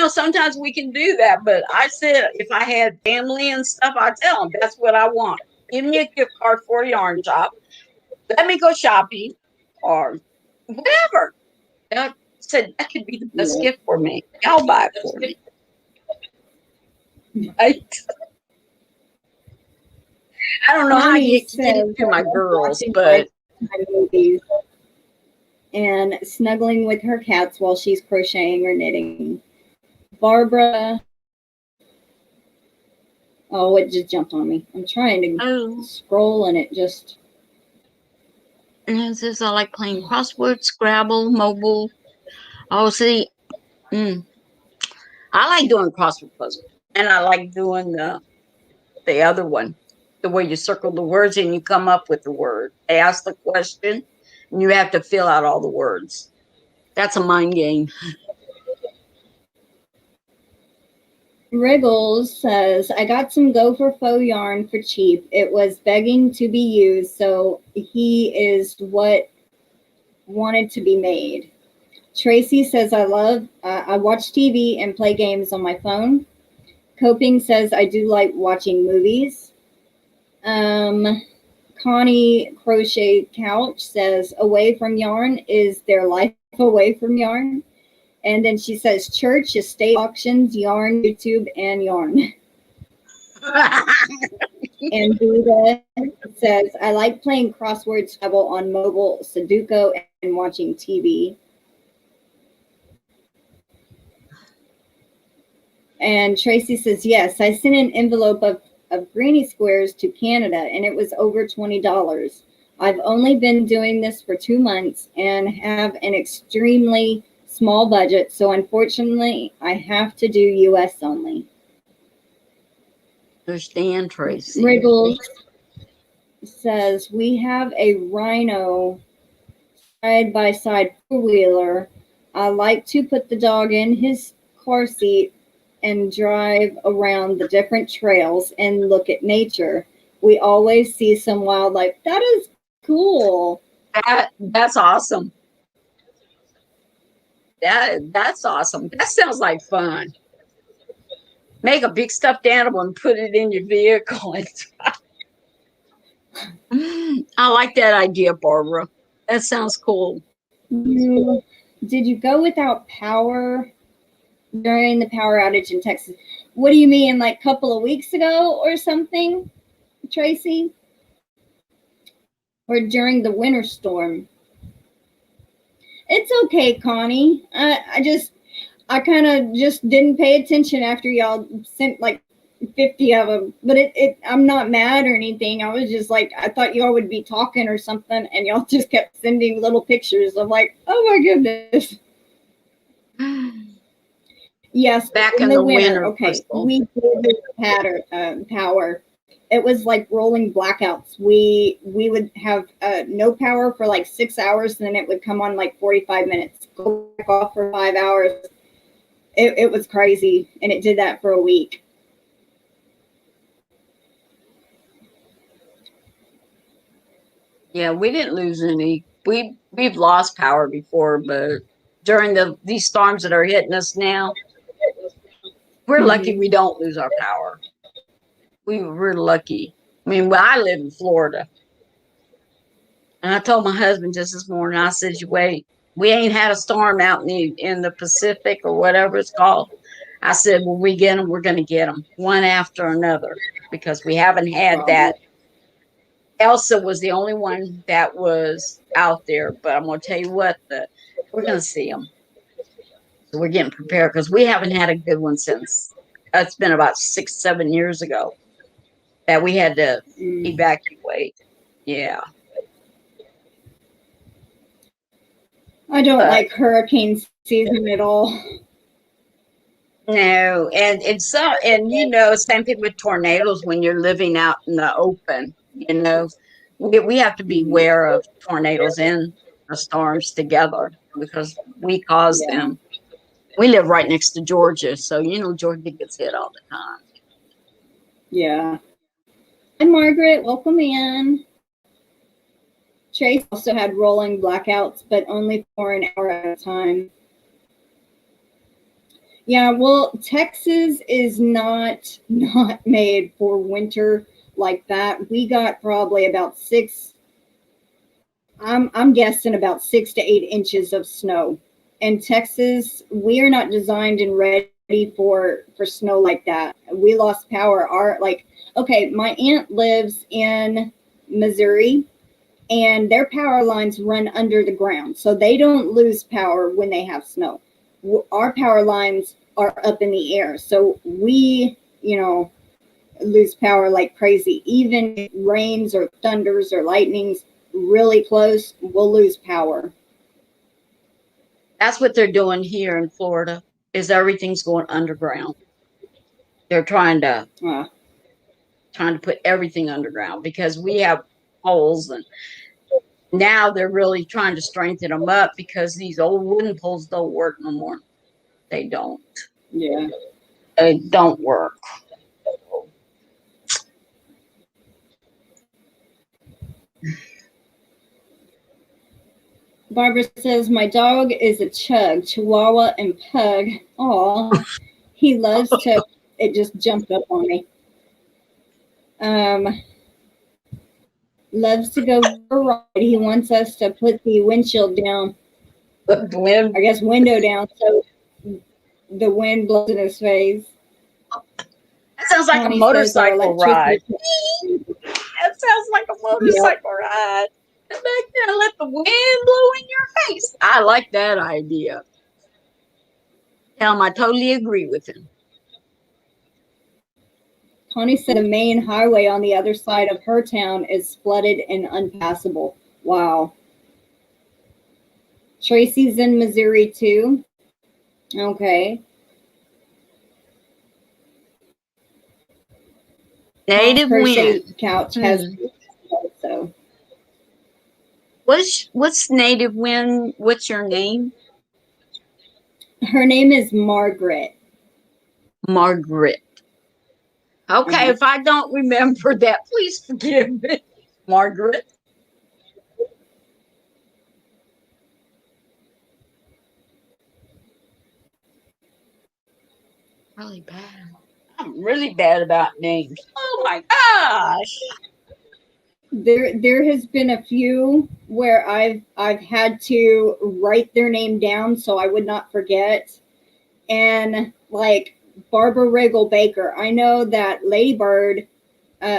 sometimes we can do that. But I said, if I had family and stuff, I tell them that's what I want. Give me a gift card for a yarn shop. Let me go shopping or whatever. I said that could be the best gift for me. Y'all buy it for me. Right? I don't know how you get it to my girls, but movies and snuggling with her cats while she's crocheting or knitting. Barbara, oh, it just jumped on me. I'm trying to scroll and it just. And it says I like playing crossword, Scrabble, mobile. Oh, see, I like doing crossword puzzle, and I like doing the other one, the way you circle the words and you come up with the word. They ask the question, and you have to fill out all the words. That's a mind game. Wriggles says, I got some gopher faux yarn for cheap. It was begging to be used, so he is what wanted to be made. Tracy says, I watch TV and play games on my phone. Coping says, I do like watching movies. Connie Crochet Couch says, away from yarn is their life away from yarn. And then she says, church, estate auctions, yarn, YouTube, and yarn. And Buddha says, I like playing crossword Scrabble on mobile, Sudoku, and watching TV. And Tracy says, yes, I sent an envelope of granny squares to Canada, and it was over $20. I've only been doing this for 2 months and have an extremely small budget, so unfortunately, I have to do U.S. only. Understand, Tracy. Wriggles says, we have a Rhino side-by-side four-wheeler. I like to put the dog in his car seat and drive around the different trails and look at nature. We always see some wildlife. That is cool. That's awesome. That's awesome. That sounds like fun. Make a big stuffed animal and put it in your vehicle. I like that idea, Barbara. That sounds cool. Did you go without power during the power outage in Texas? What do you mean, like a couple of weeks ago or something, Tracy? Or during the winter storm? It's okay, Connie. I kind of just didn't pay attention after y'all sent like 50 of them. But I'm not mad or anything. I was just like, I thought y'all would be talking or something, and y'all just kept sending little pictures. I'm like, oh my goodness. Yes, back in the winter. Okay, Crystal. we did power. It was like rolling blackouts. We would have no power for like 6 hours, and then it would come on like 45 minutes, go back off for 5 hours. It was crazy, and it did that for a week. Yeah, we didn't lose any. We've lost power before, but during these storms that are hitting us now, we're lucky we don't lose our power. We're lucky. I mean, I live in Florida. And I told my husband just this morning, I said, you wait, we ain't had a storm out in the Pacific or whatever it's called. I said, when we get them, we're going to get them one after another because we haven't had that. Elsa was the only one that was out there. But I'm going to tell you what, we're going to see them. So we're getting prepared because we haven't had a good one since. It's been about 6-7 years ago that we had to evacuate. Yeah. I don't like hurricane season at all. No, and so and you know, same thing with tornadoes when you're living out in the open. You know, we have to be Mhm. aware of tornadoes and the storms together because we cause Yeah. them. We live right next to Georgia, so you know Georgia gets hit all the time. Yeah. Hi, Margaret. Welcome in. Trace also had rolling blackouts, but only for an hour at a time. Yeah, well, Texas is not made for winter like that. We got probably about I'm guessing about 6 to 8 inches of snow. In Texas, we are not designed and ready for snow like that. We lost power. Okay, my aunt lives in Missouri, and their power lines run under the ground, so they don't lose power when they have snow. Our power lines are up in the air, so we, lose power like crazy. Even if it rains or thunders or lightnings really close, we'll lose power. That's what they're doing here in Florida. Is everything's going underground. They're Uh, trying to put everything underground because we have holes, and now they're really trying to strengthen them up because these old wooden poles don't work no more. They don't. yeah. They don't work. Barbara says, my dog is a chug, chihuahua and pug. Aw, he loves to, it just jumped up on me. Loves to go for a ride. He wants us to put the windshield down, The wind. I guess window down, so the wind blows in his face. That sounds like a Connie says our motorcycle ride. electricity. That sounds like a Yep. motorcycle ride. Come back there and let the wind blow in your face. I like that idea. Tell him I totally agree with him. Connie said the main highway on the other side of her town is flooded and unpassable. Wow. Tracy's in Missouri too. Okay. Native Crochet wind. Couch has so. What's native wind? What's your name? Her name is Margaret. Margaret. Okay, if I don't remember that, please forgive me. Margaret. Really bad. I'm really bad about names. Oh my gosh. There has been a few where I've had to write their name down so I would not forget. And like Barbara Riggle Baker, I know that Ladybird,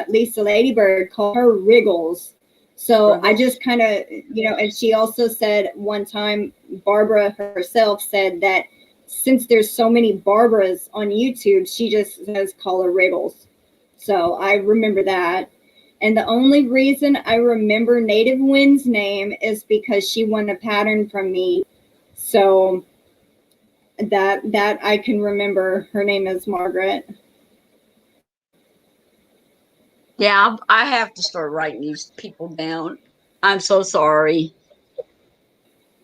Lisa Ladybird, called her Wriggles. So I just kind of, and she also said one time, Barbara herself said that since there's so many Barbaras on YouTube, she just says call her Wriggles. So I remember that. And the only reason I remember Native Wind's name is because she won a pattern from me. So that I can remember. Her name is Margaret. Yeah, I have to start writing these people down. I'm so sorry.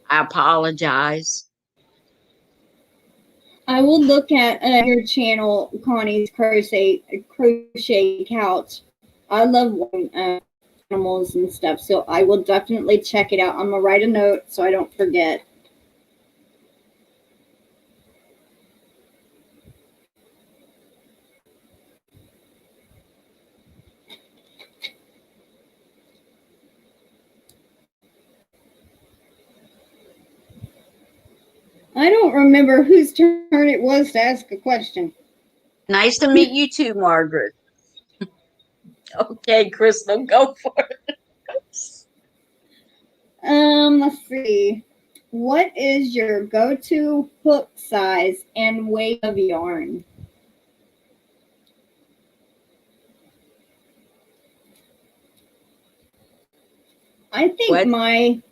I apologize. I will look at your channel, Connie's crochet couch. I love animals and stuff, so I will definitely check it out. I'm gonna write a note so I don't forget. I don't remember whose turn it was to ask a question. Nice to meet you too, Margaret. Okay, Crystal, go for it. Let's see. What is your go-to hook size and weight of yarn? I think What?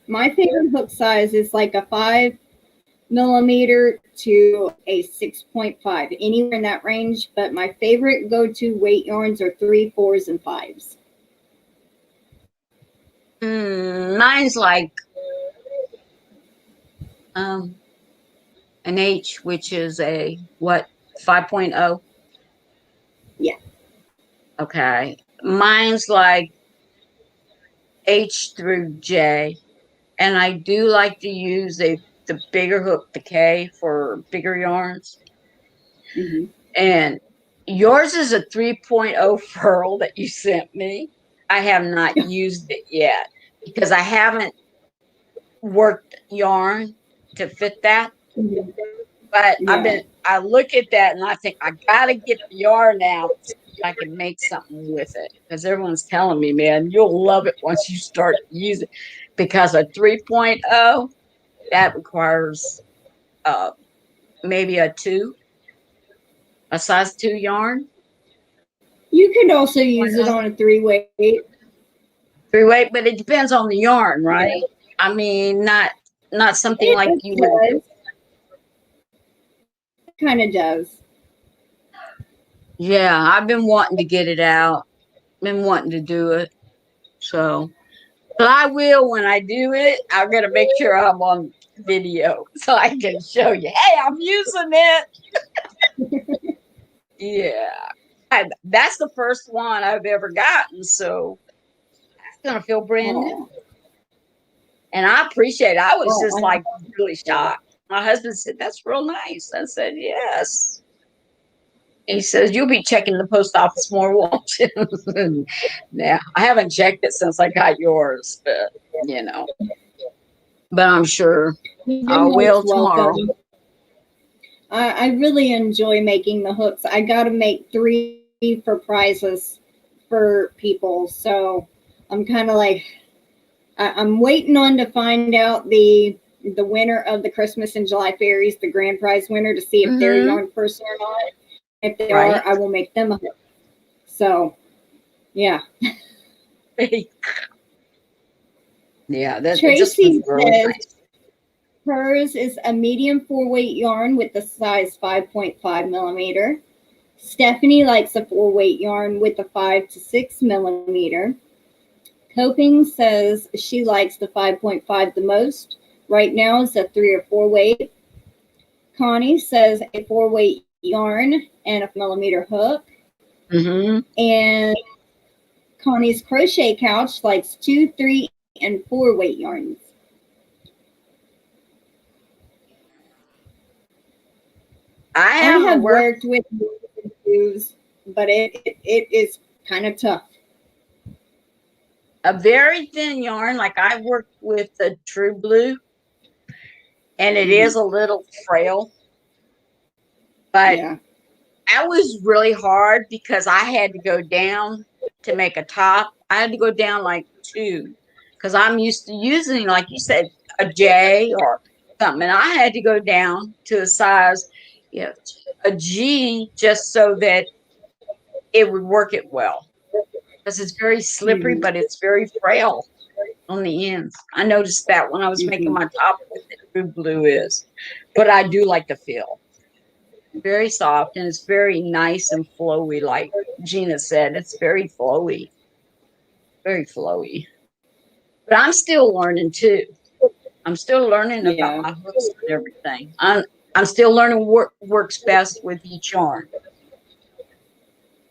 my favorite hook size is like a 5 millimeter to a 6.5, anywhere in that range. But my favorite go-to weight yarns are 3, 4s, and 5s. Mine's like an H, which is a what, 5.0? Yeah. Okay. Mine's like H through J. And I do like to use the bigger hook, the K, for bigger yarns. Mm-hmm. And yours is a 3.0 furl that you sent me. I have not used it yet because I haven't worked yarn to fit that. Mm-hmm. But Yeah. I look at that and I think I gotta get the yarn out so I can make something with it. Because everyone's telling me, man, you'll love it once you start using it. Because a 3.0, that requires maybe a size 2 yarn. You could also use it on a 3-weight. 3-weight, but it depends on the yarn, right? Yeah. I mean, not something like It you would. does. It kind of does. Yeah, I've been wanting to get it out. Been wanting to do it. So, but I will when I do it. I'm gonna make sure I'm on video so I can show you. Hey, I'm using it. Yeah, that's the first one I've ever gotten, so it's gonna feel brand new. Oh. And I appreciate it. I was Well, just like really shocked. My husband said, "That's real nice." I said, "Yes." He says, "You'll be checking the post office more, won't you?" Yeah, I haven't checked it since I got yours, but you know, but I'm sure I you're will most tomorrow. welcome. I really enjoy making the hooks. I got to make 3 for prizes for people. So I'm kind of like, I'm waiting on to find out the winner of the Christmas and July fairies, the grand prize winner, to see if they're a yarn person or not. If they Right. are, I will make them a hook. So, yeah. Yeah, that it just Tracy was really says nice. hers is a medium 4-weight yarn with the size 5.5 millimeter. Stephanie likes a 4-weight yarn with a 5 to 6 millimeter. Coping says she likes the 5.5 the most. Right now it's a 3 or 4 weight. Connie says a 4-weight yarn and a millimeter hook. Mm-hmm. And Connie's crochet couch likes 2, 3, and 4-weight yarns. I I haven't have worked worked with shoes, but it is kind of tough. a very thin yarn. Like I worked with the True Blue, and it is a little frail, but Yeah. that was really hard because I had to go down to make a top. I had to go down like 2 because I'm used to using, like you said, a J or something. And I had to go down to a size, a G, just so that it would work it well. Because it's very slippery, but it's very frail on the ends. I noticed that when I was making my top with the True Blue is. But I do like the feel. Very soft, and it's very nice and flowy, like Gina said. It's very flowy. Very flowy. But I'm still learning too. I'm still learning about Yeah. my hooks and everything. I'm still learning what works best with each yarn.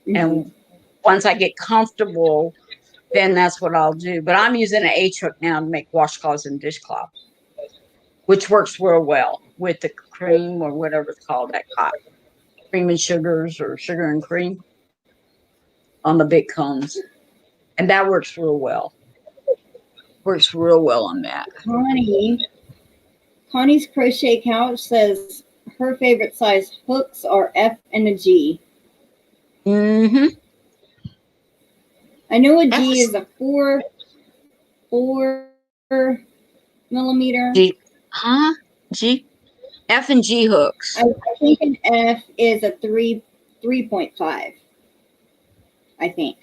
And once I get comfortable, then that's what I'll do. But I'm using an H hook now to make washcloths and dishcloths, which works real well with the cream or whatever it's called, that cotton. Cream and sugars or sugar and cream on the big cones. And that works real well. Works real well on that. Connie's crochet couch says her favorite size hooks are F and a G. Mm-hmm. I know a G is a 4 millimeter. G, huh? G, F and G hooks. I think an F is a 3.5. I think.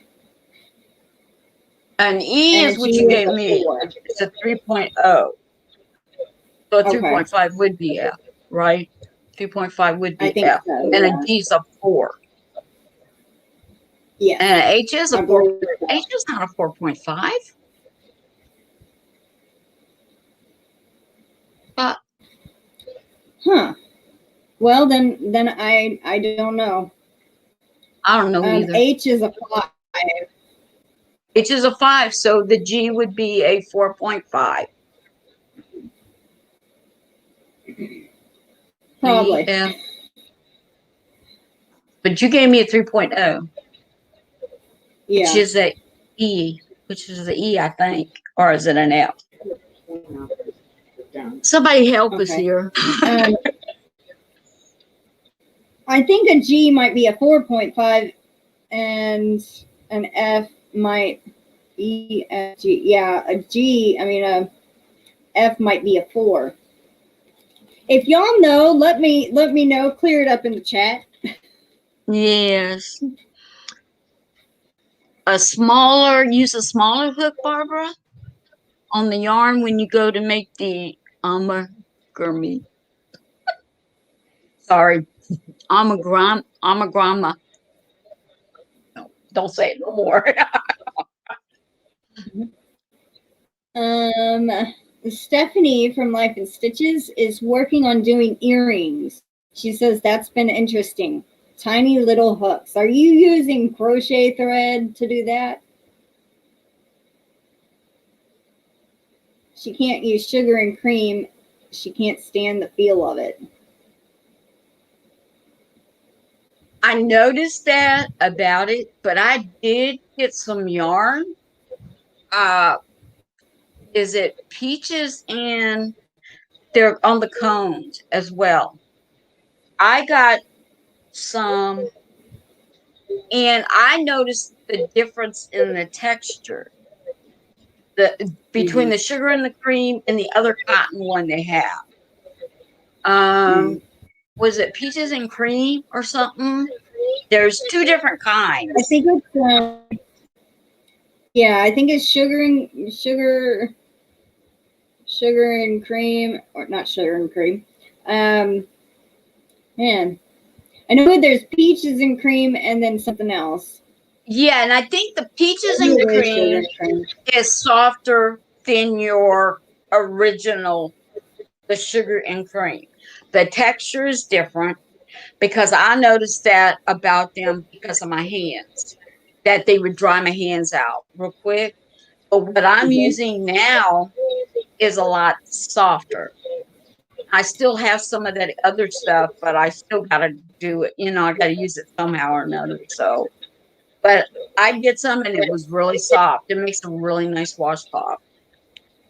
An E And is a what G you is gave a me. 4. It's a 3.0. So a Okay. 3.5 would be F, right? 3.5 would I be think F. so, And a yeah. G is a 4. Yes. And an H is I a 4. believe so. H is not a 4.5. But Huh. Well, then I don't know. I don't know either. H is a 5. H is a 5, so the G would be a 4.5. Probably. G, F. But you gave me a 3.0, Yeah. which is a E, which is the E, I think. Or is it an F? Somebody help us Okay. here. I think a G might be a 4.5 and an F might E F G. Yeah, a G, I mean a F might be a 4. If y'all know, let me know. Clear it up in the chat. Yes. Use a smaller hook, Barbara, on the yarn when you go to make the amigurumi. Sorry, amigurumi. No, don't say it no more. Stephanie from Life in Stitches is working on doing earrings. She says that's been interesting. Tiny little hooks. Are you using crochet thread to do that? She can't use sugar and cream. She can't stand the feel of it. I noticed that about it, but I did get some yarn. Is it peaches, and they're on the cones as well. I got some, and I noticed the difference in the texture between the sugar and the cream and the other cotton one they have. Was it peaches and cream or something? There's 2 different kinds. I think it's yeah, I think it's sugar and cream, or not sugar and cream. Man, I know there's peaches and cream and then something else. Yeah, and I think the peaches and cream is softer than your original, the sugar and cream. The texture is different because I noticed that about them because of my hands, that they would dry my hands out real quick. But what I'm using now is a lot softer. I still have some of that other stuff, but I still got to do it. I got to use it somehow or another. So, but I did some and it was really soft. It makes a really nice washcloth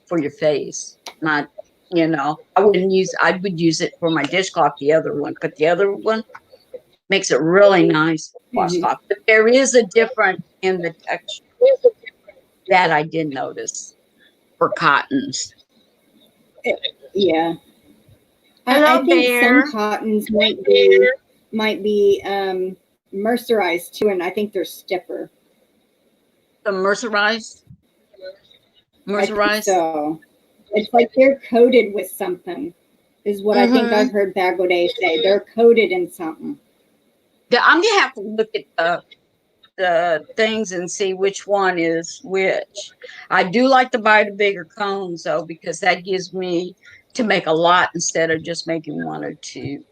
for your face. Not, I would use it for my dishcloth, the other one, but the other one makes it really nice washcloth. But there is a difference in the texture that I did notice for cottons. Yeah. Hello, I think Bear. some cottons might be mercerized too, and I think they're stiffer. The mercerized? I think so. It's like they're coated with something, is what I think I've heard Bagaudet say. They're coated in something. I'm gonna have to look at the things and see which one is which. I do like to buy the bigger cones though, because that gives me to make a lot instead of just making 1 or 2.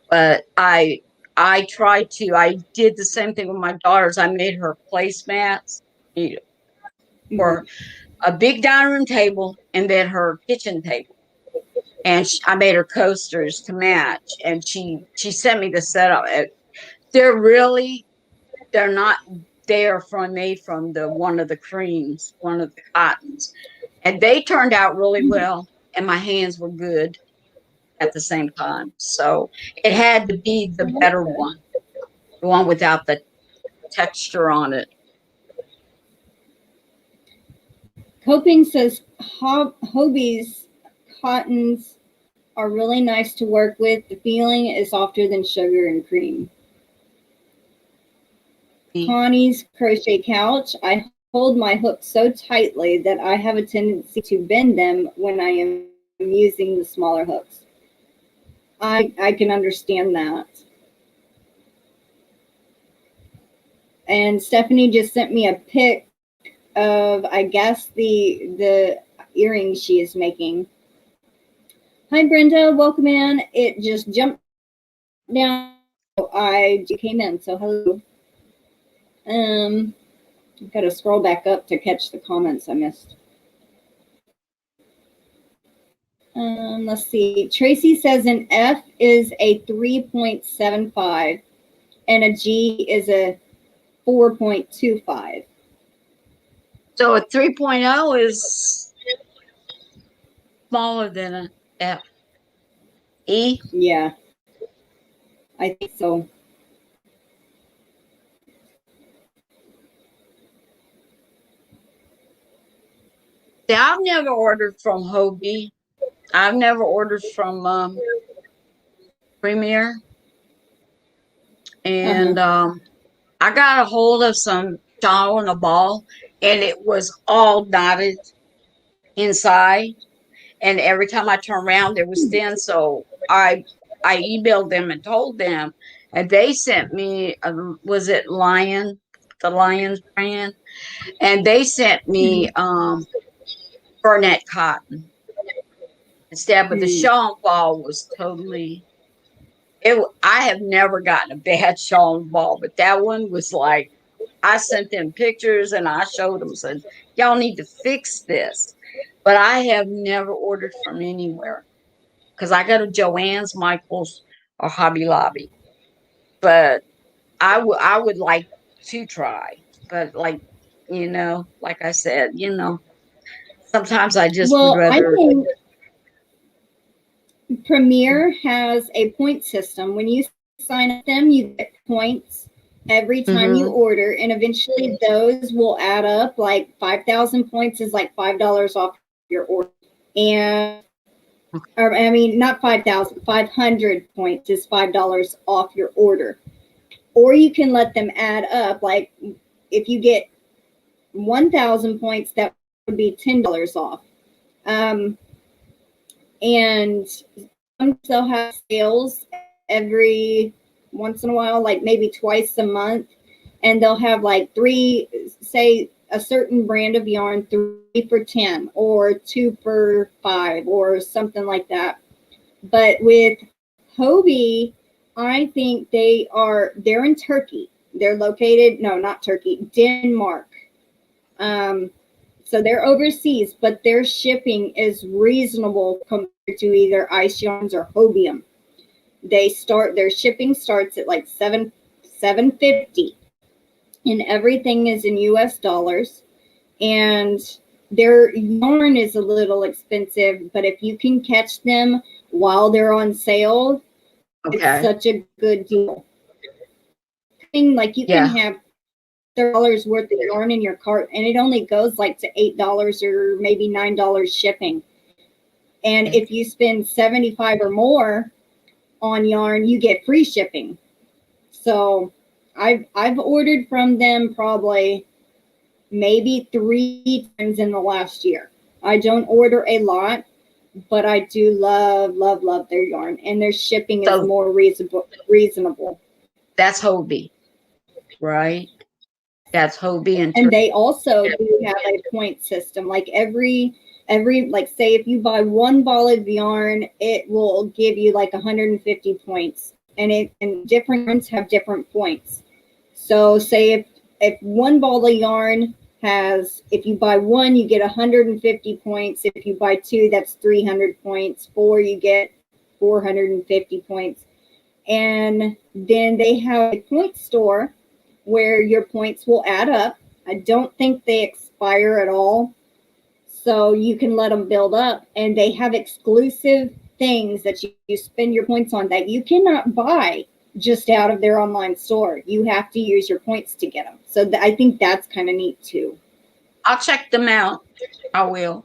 But I did the same thing with my daughters. I made her placemats for a big dining room table and then her kitchen table. And I made her coasters to match. And she sent me the setup. They're not there made from one of the creams, one of the cottons. And they turned out really well. And my hands were good at the same time. So it had to be the better one, the one without the texture on it. Coping says Hobie's cottons are really nice to work with. The feeling is softer than sugar and cream. Connie's crochet couch. I hold my hooks so tightly that I have a tendency to bend them when I am using the smaller hooks. I can understand that. And Stephanie just sent me a pic of, I guess, the earrings she is making. Hi, Brenda. Welcome in. It just jumped down. I came in, so hello. I've got to scroll back up to catch the comments I missed. Let's see. Tracy says an F is a 3.75 and a G is a 4.25. So a 3.0 is smaller than an F. E? Yeah, I think so. See, I've never ordered from Hobie. I've never ordered from Premier. And I got a hold of some shawl and a ball, and it was all knotted inside. And every time I turned around, it was thin. So I emailed them and told them, and they sent me, was it the Lions brand? And they sent me Burnett cotton instead. But the shawl and ball was totally. I have never gotten a bad shawl and ball, but that one was like, I sent them pictures and I showed them, said, y'all need to fix this. But I have never ordered from anywhere because I go to Joann's, Michael's, or Hobby Lobby. But I would like to try. But like I said, sometimes I just would rather. I think Premier has a point system. When you sign up them, you get points every time you order, and eventually those will add up. Like 5,000 points is like $5 off your order, and I mean not 5,000, 500 points is $5 off your order. Or you can let them add up. Like if you get 1,000 points, that would be $10 off. And they'll have sales every once in a while, like maybe twice a month, and they'll have like say a certain brand of yarn, 3 for 10 or 2 for 5 or something like that. But with Hobie, I think they're in Turkey. They're located, no, not Turkey, Denmark. So they're overseas, but their shipping is reasonable compared to either Ice Yarns or Hobium. Their shipping starts at like $7.50, and everything is in US dollars. And their yarn is a little expensive, but if you can catch them while they're on sale, it's such a good deal. Like you can have $30 worth of yarn in your cart, and it only goes like to $8 or maybe $9 shipping. And if you spend $75 or more on yarn, you get free shipping. So I've ordered from them probably maybe 3 times in the last year. I don't order a lot, but I do love their yarn, and their shipping is more reasonable. That's Hobie, right? That's Hobie, and they also do have a point system. Like every like say if you buy 1 ball of yarn, it will give you like 150 points, and different yarns have different points. So say if 1 ball of yarn has, if you buy 1, you get 150 points. If you buy 2, that's 300 points. 4, you get 450 points. And then they have a point store where your points will add up. I don't think they expire at all. So you can let them build up, and they have exclusive things that you spend your points on that you cannot buy just out of their online store. You have to use your points to get them. So I think that's kind of neat too. I'll check them out. I will.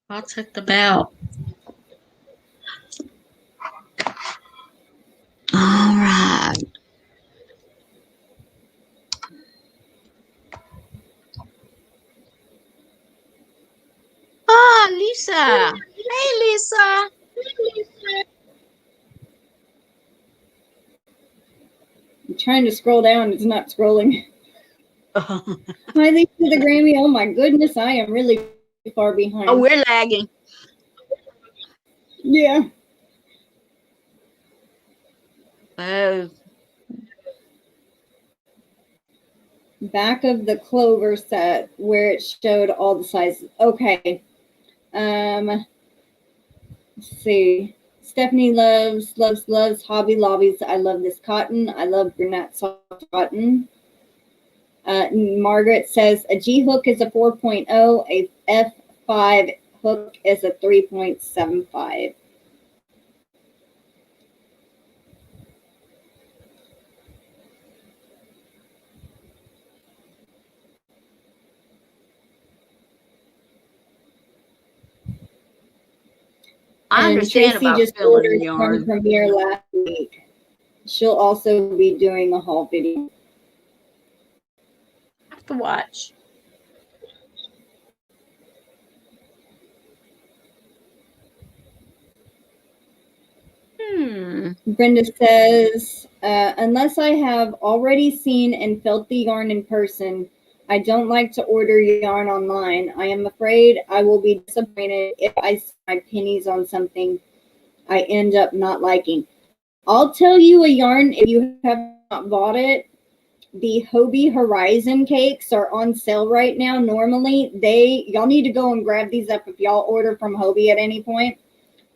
I'll check them out. All right. Ah, Lisa. Hey, Lisa. I'm trying to scroll down. It's not scrolling. Hi, Lisa the Grammy. Oh my goodness, I am really far behind. Oh, we're lagging. Yeah. Oh. Back of the Clover set where it showed all the sizes. Okay. Let's see. Stephanie loves Hobby Lobbies. I love this cotton. I love brunette soft cotton. Margaret says a G hook is a 4.0, a F5 hook is a 3.75. I understand Tracy about just filling ordered the from yarn. Premiere last week. She'll also be doing a haul video. I have to watch. Brenda says, unless I have already seen and felt the yarn in person, I don't like to order yarn online. I am afraid I will be disappointed if I see my pennies on something I end up not liking. I'll tell you a yarn if you have not bought it. The Hobie Horizon cakes are on sale right now. Normally, y'all need to go and grab these up if y'all order from Hobie at any point.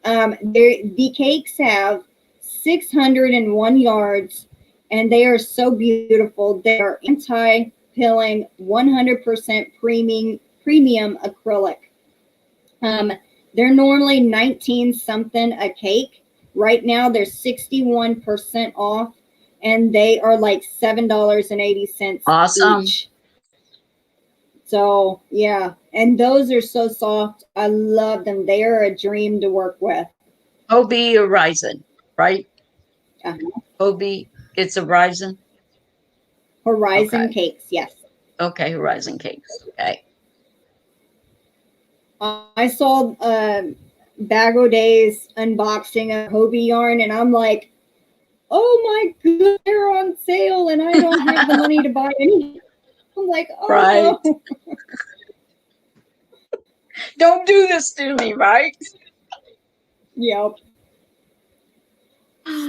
The cakes have 601 yards, and they are so beautiful. They are anti-pilling, 100% premium acrylic. They're normally 19 something a cake. Right now, they're 61% off, and they are like $7.80 Awesome. each. So, yeah. And those are so soft. I love them. They are a dream to work with. Hobie Horizon, right? Uh-huh. Hobie, it's a Horizon. Horizon cakes, yes. Okay, Horizon cakes. Okay. I saw Bag O' Day's unboxing of Hobie yarn, and I'm like, oh my god, they're on sale, and I don't have the money to buy any. I'm like, oh Right. no. Don't do this to me, right? Yep.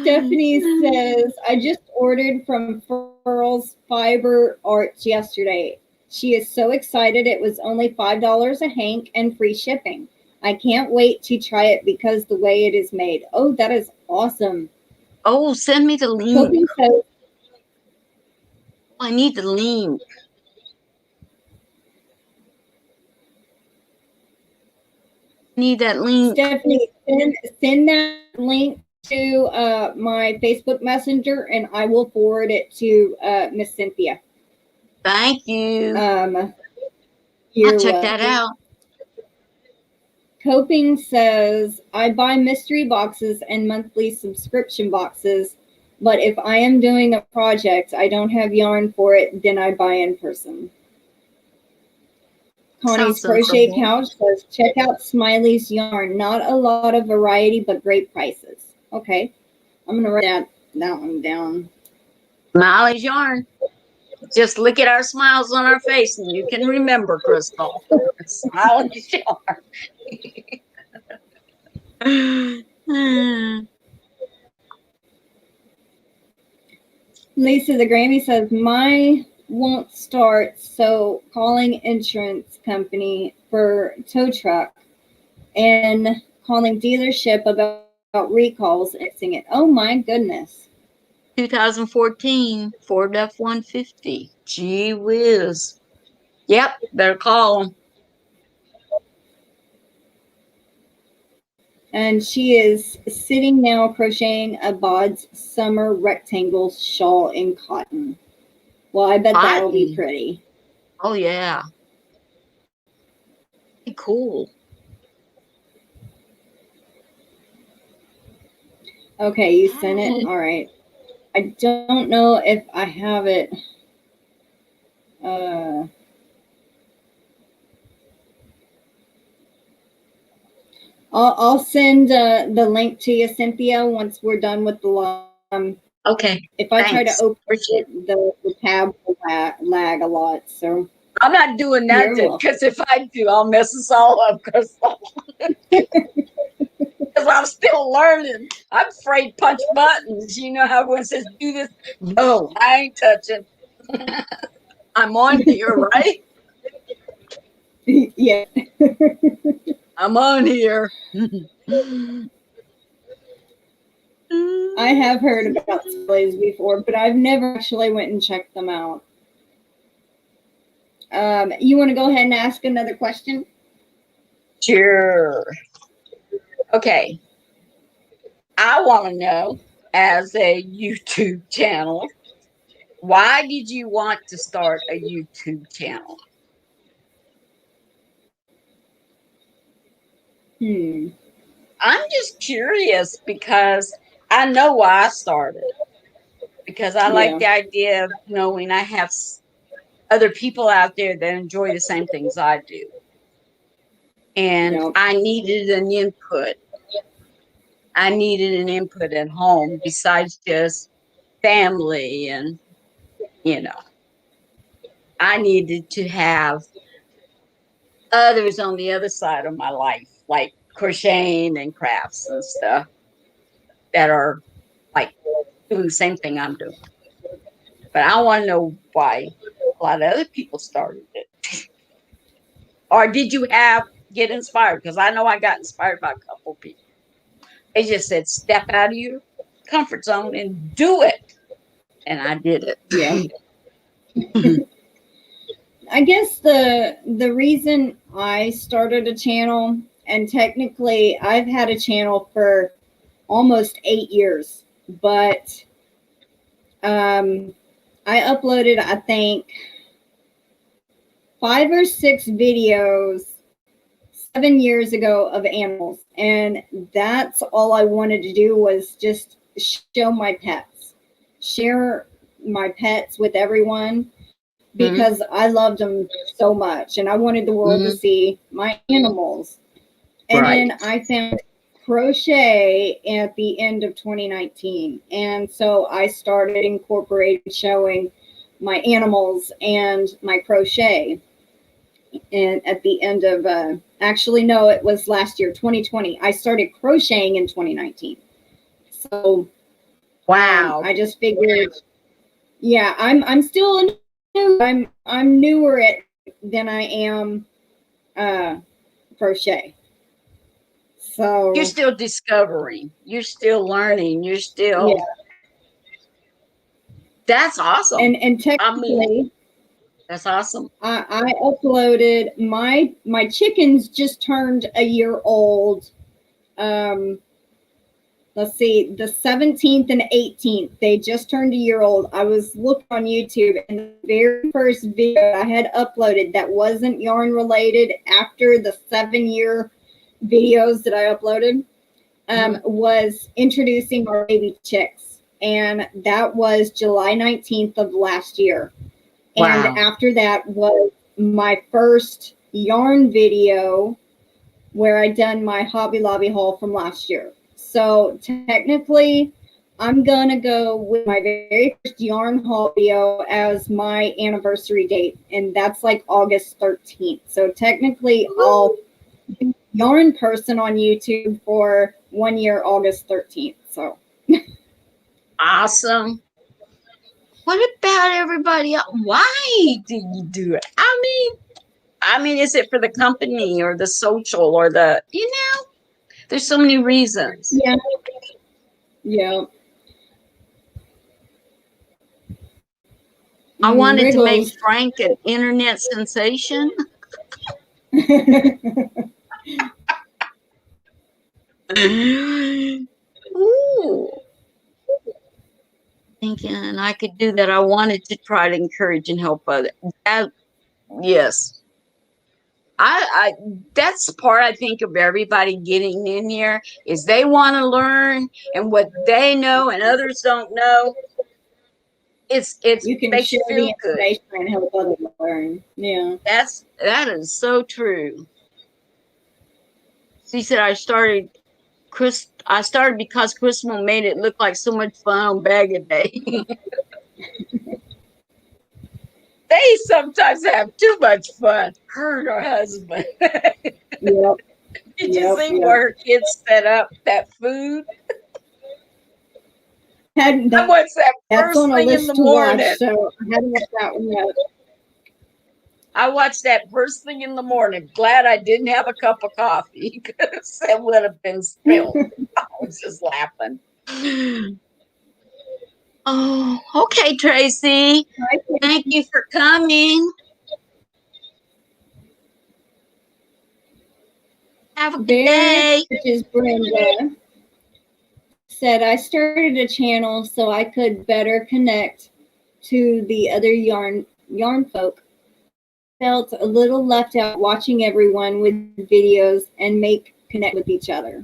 Stephanie says, I just ordered from Furls Fiber Arts yesterday. She is so excited. It was only $5 a hank and free shipping. I can't wait to try it because the way it is made. Oh, that is awesome. Oh, send me the link. Kobe says, I need the link. Need that link. Stephanie, send that link to my Facebook Messenger, and I will forward it to Miss Cynthia. Thank you. I'll check that out. Coping says, I buy mystery boxes and monthly subscription boxes, but if I am doing a project, I don't have yarn for it, then I buy in person. Connie's Crochet Couch says, check out Smiley's yarn. Not a lot of variety, but great prices. Okay. I'm going to write that one down. Smiley's yarn. Just look at our smiles on our face and you can remember, Crystal. Smiley's yarn. Lisa the Grammy says, my won't start, so calling insurance company for tow truck and calling dealership about recalls and fixing it. Oh my goodness. 2014 Ford F-150. Gee whiz. Yep, better call them. And she is sitting now crocheting a Bod's summer rectangle shawl in cotton. Well, I bet that'll be pretty. Oh, yeah. Cool. Okay, you sent it? All right. I don't know if I have it. I'll send the link to you, Cynthia, once we're done with the live. Okay. If I try to Thanks. open Appreciate it. the tab, will lag a lot. So I'm not doing that You're welcome. because if I do, I'll mess us all up. Because I'm still learning. I'm afraid to punch buttons. You know how everyone says, do this? No, I ain't touching. I'm on here, right? yeah, I'm on here. I have heard about Scully's before, but I've never actually went and checked them out. You want to go ahead and ask another question? Sure. Okay. I want to know, as a YouTube channel, why did you want to start a YouTube channel? I'm just curious because I know why I started. Because I like the idea of knowing I have other people out there that enjoy the same things I do. And I needed an input. I needed an input at home besides just family. And, I needed to have others on the other side of my life, like crocheting and crafts and stuff that are like doing the same thing I'm doing. But I want to know why a lot of other people started it. Or did you get inspired? Because I know I got inspired by a couple people. They just said, step out of your comfort zone and do it. And I did it. Yeah. I guess the reason I started a channel, and technically I've had a channel for almost 8 years, but I uploaded, I think, 5 or 6 videos 7 years ago of animals, and that's all I wanted to do was just show my pets, share my pets with everyone, because I loved them so much, and I wanted the world to see my animals. And then I found crochet at the end of 2019, and so I started incorporating showing my animals and my crochet. And at the end of actually no, it was last year, 2020. I started crocheting in 2019. So wow. I just figured, yeah, I'm still new. I'm newer at than I am crochet. So You're still discovering. You're still learning. You're still. Yeah. That's awesome. And technically, that's awesome. I uploaded my chickens just turned a year old. Let's see, the 17th and 18th, they just turned a year old. I was looking on YouTube, and the very first video I had uploaded that wasn't yarn related after the 7-year videos that I uploaded was introducing our baby chicks. And that was July 19th of last year. Wow. And after that was my first yarn video where I done my Hobby Lobby haul from last year. So technically, I'm gonna go with my very first yarn haul video as my anniversary date, and that's like August 13th. So technically, I'll be yarn person on YouTube for 1 year, August 13th. So awesome. What about everybody else? Why do you do it? I mean, is it for the company or the social or the, there's so many reasons. Yeah. Yeah. I wanted to make Frank an internet sensation. Ooh. Thinking I could do that. I wanted to try to encourage and help others. Yes. I that's the part I think of everybody getting in here is they want to learn, and what they know and others don't know. You can makes share you feel the good. information and help others learn. Yeah. That is so true. She said I started because Crystal made it look like so much fun on Bag of Day. They sometimes have too much fun. Her and her husband. Yep. Did you see where her kids set up that food? I watched that That's first on a thing in list the to morning. watch, so I hadn't watched that one yet. I watched that first thing in the morning. Glad I didn't have a cup of coffee because it would have been spilled. I was just laughing. Oh, okay, Tracy. Thank you for coming. Have a good day. Which is Brenda, said I started a channel so I could better connect to the other yarn folk. Felt a little left out watching everyone with videos and make connect with each other.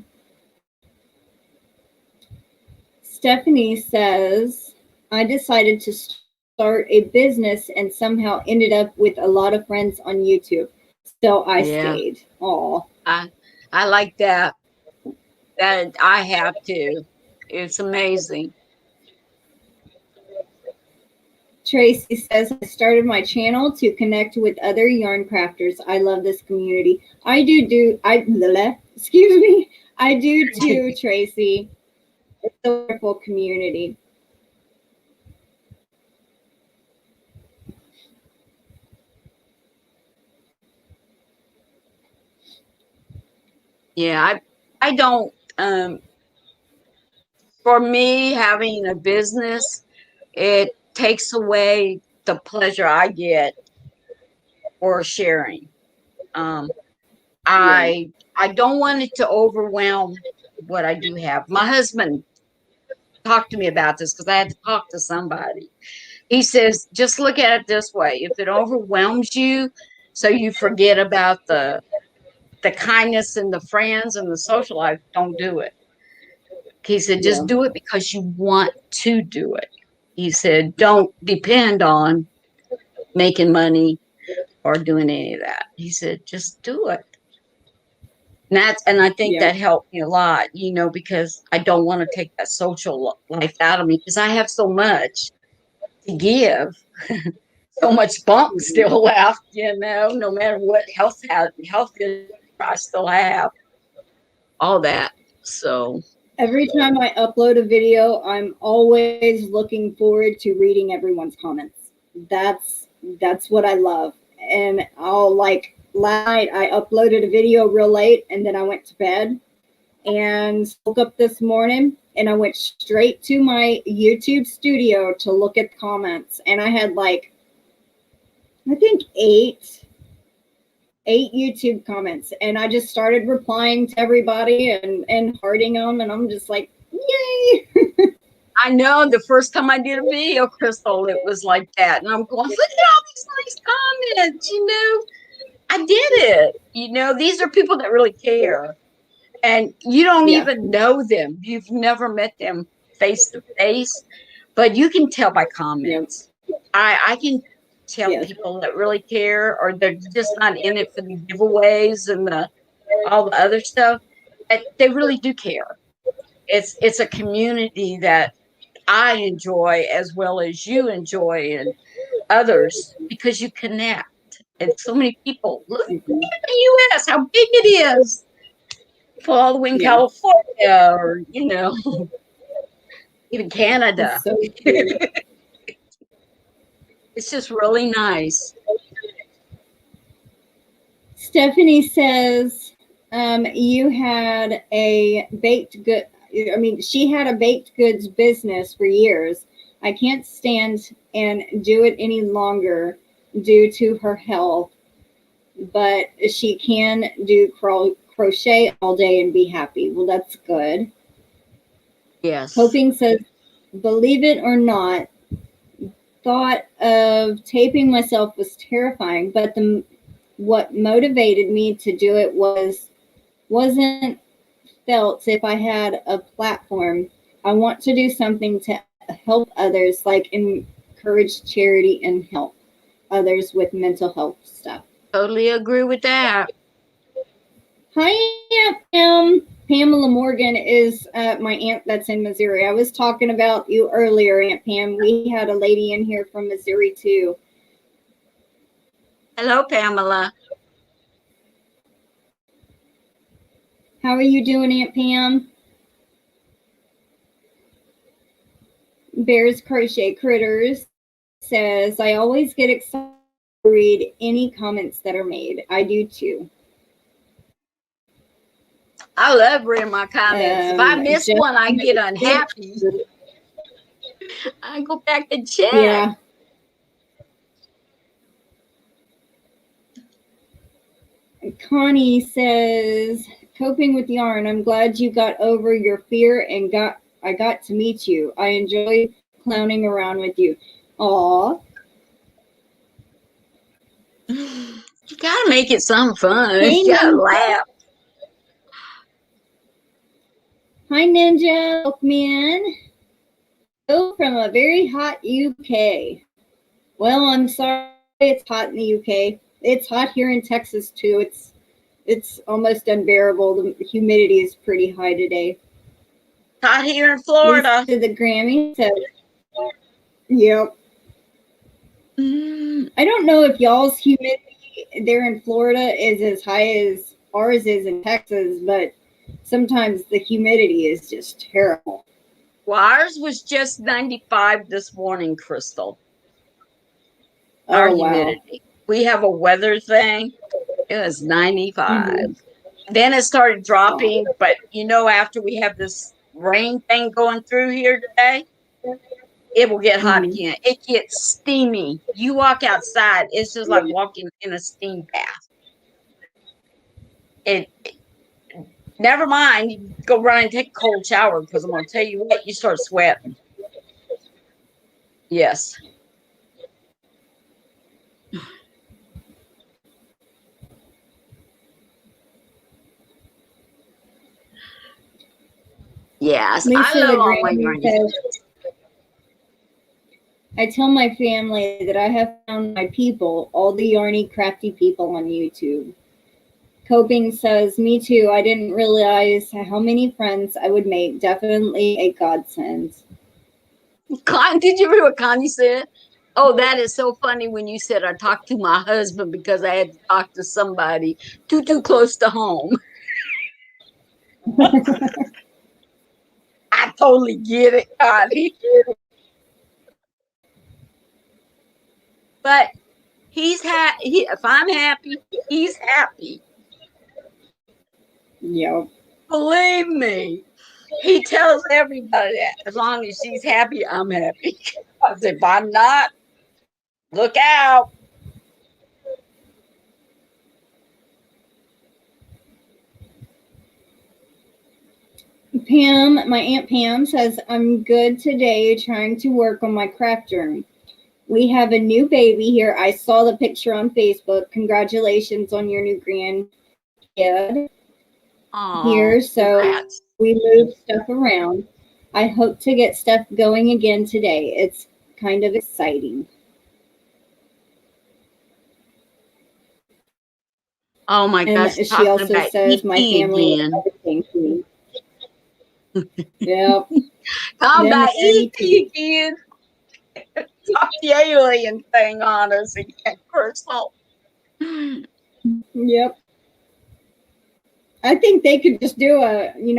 Stephanie says, I decided to start a business and somehow ended up with a lot of friends on YouTube. So I stayed. Aw. I like that. That I have to. It's amazing. Tracy says, I started my channel to connect with other yarn crafters. I love this community. I do too, Tracy. It's a wonderful community. Yeah, I don't for me having a business, it takes away the pleasure I get for sharing. I don't want it to overwhelm what I do have. My husband talked to me about this because I had to talk to somebody. He says, just look at it this way. If it overwhelms you, so you forget about the kindness and the friends and the social life, don't do it. He said, just do it because you want to do it. He said, don't depend on making money or doing any of that. He said, just do it. And I think that helped me a lot, because I don't want to take that social life out of me because I have so much to give, so much bunk still left, no matter what health I still have all that. So every time I upload a video, I'm always looking forward to reading everyone's comments. That's what I love. And I'll last night I uploaded a video real late and then I went to bed and woke up this morning and I went straight to my YouTube studio to look at the comments. And I had I think eight YouTube comments, and I just started replying to everybody and hearting them, and I'm just like, yay! I know the first time I did a video, Crystal, it was like that, and I'm going, look at all these nice comments, I did it. These are people that really care, and you don't even know them. You've never met them face to face, but you can tell by comments. I can tell people that really care, or they're just not in it for the giveaways and all the other stuff. They really do care. It's a community that I enjoy as well as you enjoy and others because you connect. And so many people look at the U.S. how big it is. People all the way in California, or even Canada. So it's just really nice. Stephanie says, you had a baked good. I mean, she had a baked goods business for years. I can't stand and do it any longer due to her health, but she can do crochet all day and be happy. Well, that's good. Yes. Hoping says, believe it or not, thought of taping myself was terrifying, but what motivated me to do it wasn't felt if I had a platform. I want to do something to help others, like encourage charity and help others with mental health stuff. Totally agree with that. Hi, Aunt Pam. Pamela Morgan is my aunt that's in Missouri. I was talking about you earlier, Aunt Pam. We had a lady in here from Missouri, too. Hello, Pamela. How are you doing, Aunt Pam? Bears Crochet Critters says, I always get excited to read any comments that are made. I do, too. I love reading my comments. If I miss one, I get unhappy. I go back and check. Yeah. Connie says, coping with yarn. I'm glad you got over your fear and I got to meet you. I enjoyed clowning around with you. Aw. You gotta make it some fun. Hey, You gotta Ninja. laugh. Hi, Ninja. Welcome in. Oh, from a very hot UK. Well, I'm sorry it's hot in the UK. It's hot here in Texas, too. It's almost unbearable. The humidity is pretty high today. Hot here in Florida. Lisa the Grammy says, yep. I don't know if y'all's humidity there in Florida is as high as ours is in Texas, but sometimes the humidity is just terrible. Well, ours was just 95 this morning, Crystal. Our humidity. Wow. We have a weather thing. It was 95. Mm-hmm. Then it started dropping, but after we have this rain thing going through here today, it will get hot again. It gets steamy. You walk outside, it's just like walking in a steam bath. Never mind, you go run and take a cold shower, because I'm going to tell you what, you start sweating. Yes. Yes, Lisa, I love all my yarn. I tell my family that I have found my people, all the yarny, crafty people on YouTube. Coping says, me too. I didn't realize how many friends I would make. Definitely a godsend. Did you read what Connie said? Oh, that is so funny when you said I talked to my husband because I had to talk to somebody too close to home. I totally get it, Connie. But he's happy. If I'm happy, he's happy. Yep. Believe me. He tells everybody that. As long as she's happy, I'm happy. Because if I'm not, look out. Pam, my Aunt Pam says, I'm good today trying to work on my craft journey. We have a new baby here. I saw the picture on Facebook. Congratulations on your new grandkid here. So we move stuff around. I hope to get stuff going again today. It's kind of exciting. Oh my gosh! And she also says, "My family is everything to me." Yep. Talking about E.T. again. Talk the alien thing on us again, Crystal. Yep. I think they could just do you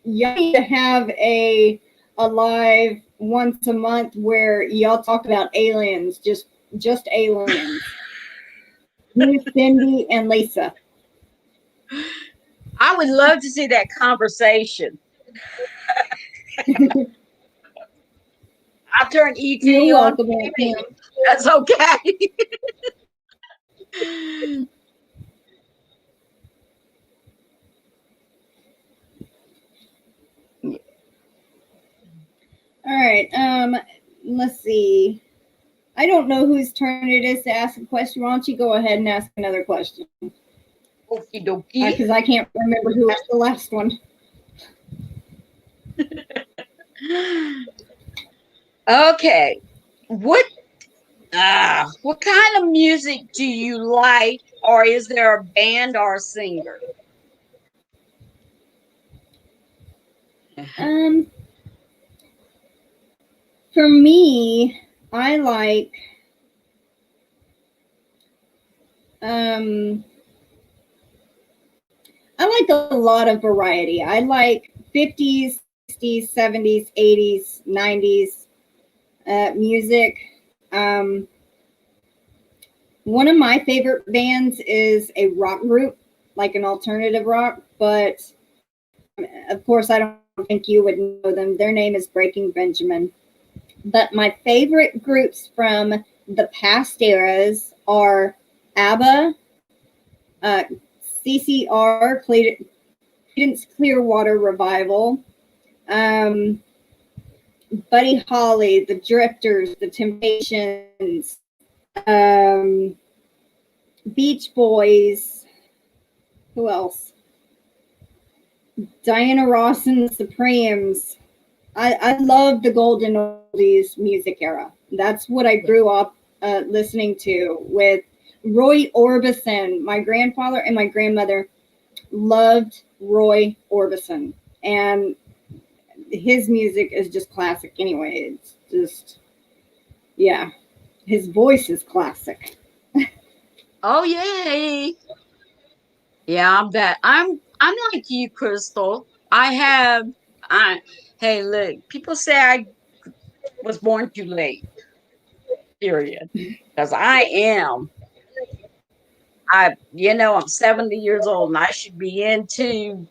need to have a live once a month where y'all talk about aliens, just aliens. You, Cindy, and Lisa. I would love to see that conversation. I'll turn E.T. on. That's okay. All right. Let's see. I don't know whose turn it is to ask a question. Why don't you go ahead and ask another question? Okie dokie. Because I can't remember who asked the last one. Okay. What kind of music do you like, or is there a band or a singer? Um, for me, um, I like a lot of variety. I like 50s, 60s, 70s, 80s, 90s music. Um, One of my favorite bands is a rock group, like an alternative rock, but of course, I don't think you would know them. Their name is Breaking Benjamin. But my favorite groups from the past eras are ABBA, uh, CCR, Creedence Clearwater Revival, um, Buddy Holly, The Drifters, The Temptations, um, Beach Boys. Who else? Diana Ross and the Supremes. I love the golden oldies music era. That's what I grew up listening to with Roy Orbison. My grandfather and my grandmother loved Roy Orbison, and his music is just classic anyway. It's just, yeah, his voice is classic. Oh yay! Yeah, I bet. I'm like you, Crystal. I hey, look, people say I was born too late, period. Because I am. I'm 70 years old and I should be into,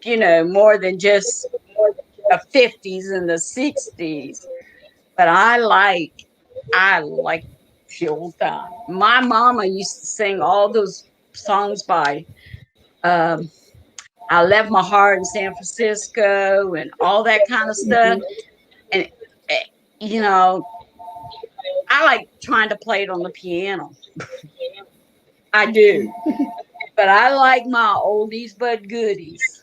more than just the 50s and the 60s. But I like the old time. My mama used to sing all those songs by um I Left My Heart in San Francisco and all that kind of stuff. Mhm. And, eh, you know, I like trying to play it on the piano. I do. But I like my oldies but goodies.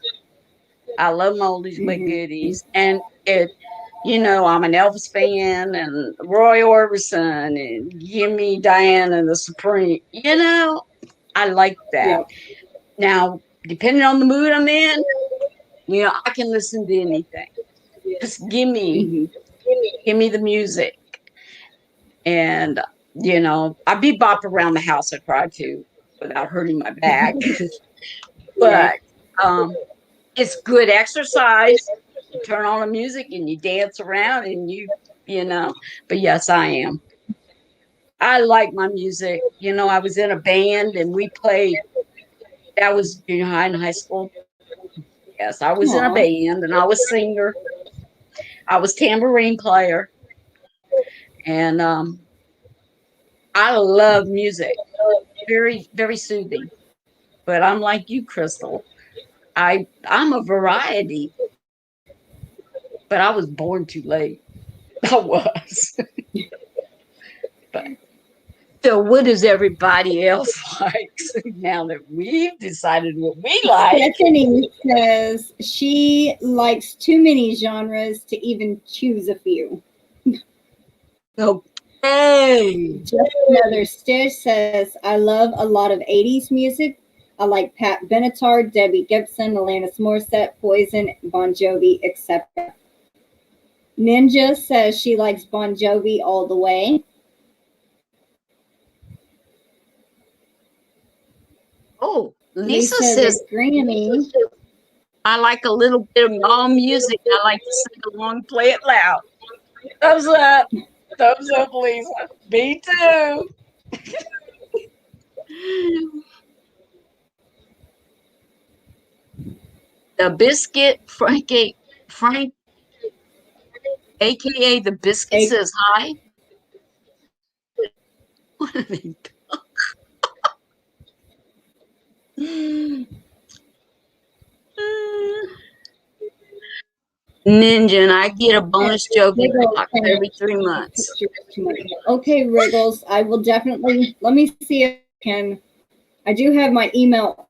I love my oldies but Mhm. goodies. And I'm an Elvis fan and Roy Orbison and Gimme Diana and the Supreme. I like that. Yep. Now, depending on the mood I'm in, I can listen to anything. Just Mhm. give me the music. And, I bebop around the house. I try to without hurting my back. Yeah. But um, it's good exercise. You turn on the music and you dance around and you know. But yes, I am. I like my music. I was in a band and we played. That was junior high and high school. Yes, I was in a Aw. band and I was singer. I was tambourine player, and I love music. Very, very soothing. But I'm like you, Crystal. I'm a variety, but I was born too late. I was. But so what does everybody else like now that we've decided what we like? Stephanie says she likes too many genres to even choose a few. Okay. Just Another Stitch says, I love a lot of 80s music. I like Pat Benatar, Debbie Gibson, Alanis Morissette, Poison, Bon Jovi, etc. Ninja says she likes Bon Jovi all the way. Oh, Lisa Lisa says the Granny. I like a little bit of all music. I like to sing along, play it loud. Thumbs up. Thumbs up, Lisa. Me too. The Biscuit, Frank, aka the Biscuit, A- says hi. Ninja, and I get a bonus joke Wriggles box saying every 3 months. pictures too much. Okay, Wriggles, I will definitely, let me see if I can. I do have my email.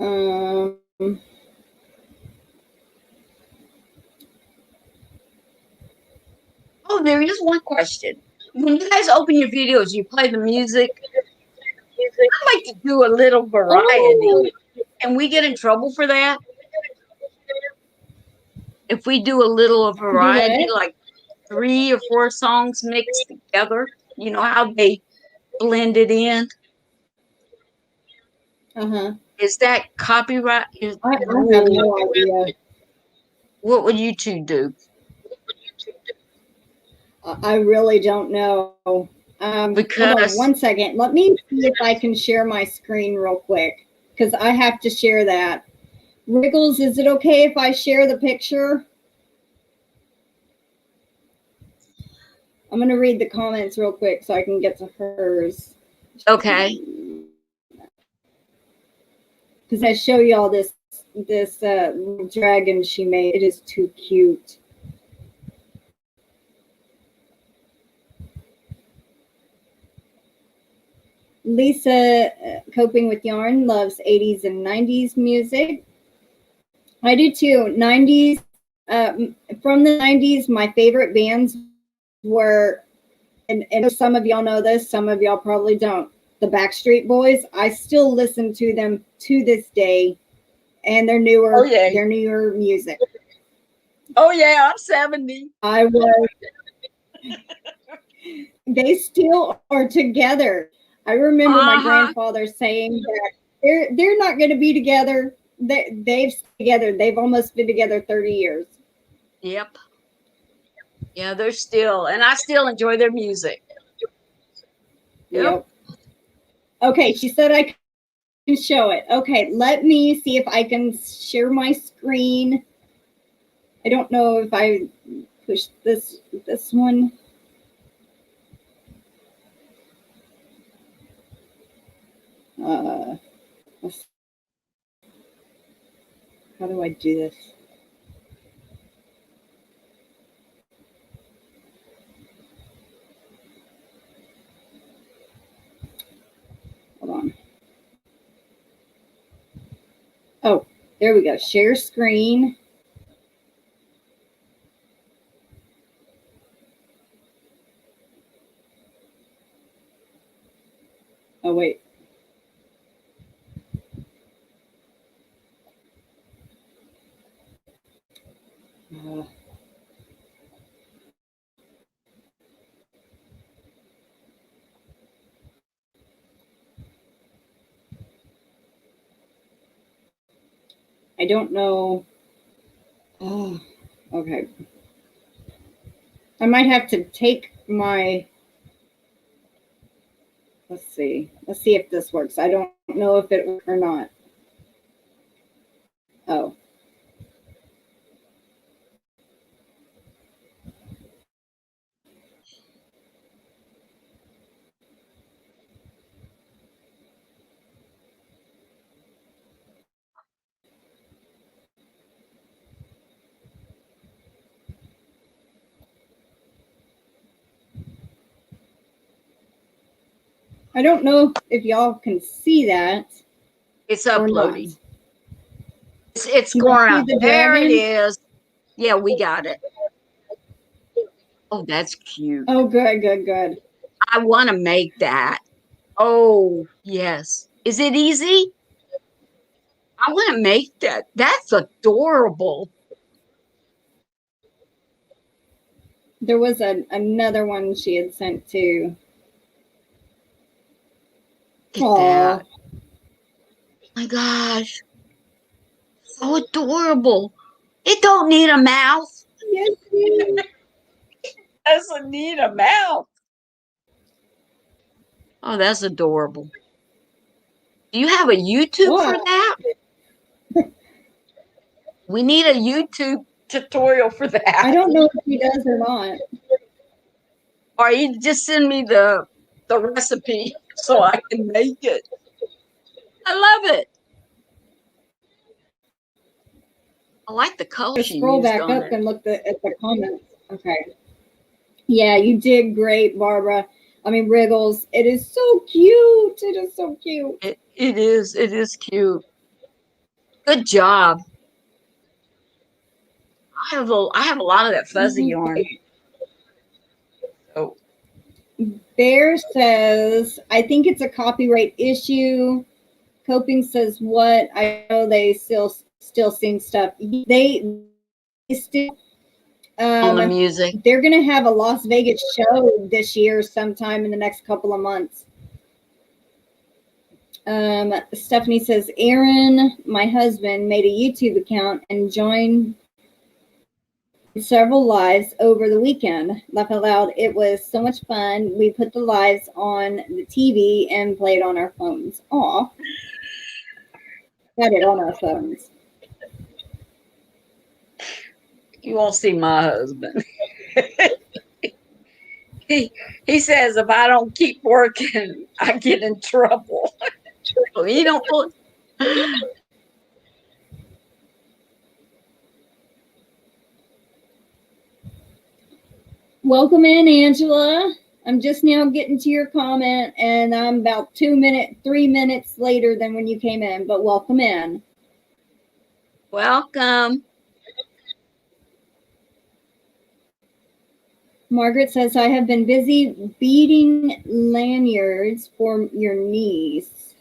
Um, Oh, there is one question. When you guys open your videos, you play the music. I like to do a little variety. Oh, Can we get in trouble for that? If we do a little do variety, what? like 3 or 4 songs mixed together, you know how they blend it in? Uh-huh. Is that copyright? I have no idea. What would you two do? I really don't know. Hold on Because, one second. Let me see if I can share my screen real quick because I have to share that. Wriggles, is it okay if I share the picture? I'm going to read the comments real quick so I can get to hers. okay. Because I show you all this dragon she made. It is too cute. Lisa, Coping with Yarn, loves 80s and 90s music. I do too. 90s, from the 90s, my favorite bands were, and some of y'all know this, some of y'all probably don't. The Backstreet Boys. I still listen to them to this day, and their newer music. Oh yeah, I'm 70. I was. They still are together. I remember my grandfather saying that they're not going to be together. They've together. They've almost been together 30 years. Yep. Yeah, they're still, and I still enjoy their music. Yep. Okay, she said I can show it. Okay, let me see if I can share my screen. I don't know if I push this one. How do I do this? Hold on. Oh, there we go. Share screen. Oh, wait. I don't know. Oh, okay. I might have to take my. Let's see. Let's see if this works. I don't know if it works or not. Oh. I don't know if y'all can see that. It's uploading. It's going around. The there dragon? it is. Yeah, we got it. Oh, that's cute. Oh, good, good, good. I want to make that. Oh, yes. Is it easy? I want to make that. That's adorable. There was another one she had sent to. Look at that. My gosh. So adorable. It don't need a mouth. Yes, it Doesn't need a mouth. Oh, that's adorable. Do you have a YouTube for that? We need a YouTube tutorial for that. I don't know if he does or not. Or you just send me the recipe so I can make it. I love it. I like the color she Scroll used back on up it. and look at the comments. Okay. Yeah, you did great, Barbara. I mean, Wriggles. It is so cute. It is so cute. It is. It is cute. Good job. I have a lot of that fuzzy yarn. Bear says, I think it's a copyright issue. Coping says, what? I know they still sing stuff. They still On the music. they're gonna have a Las Vegas show this year sometime in the next couple of months. Stephanie says, Aaron, my husband, made a YouTube account and joined several lives over the weekend. Laugh out loud. It was so much fun. We put the lives on the TV and played on our phones. Aw. Got it on our phones. You won't see my husband. He says if I don't keep working, I get in trouble. He don't put. Welcome in, Angela. I'm just now getting to your comment, and I'm about 3 minutes later than when you came in, but welcome in. Welcome. Margaret says, I have been busy beading lanyards for your niece.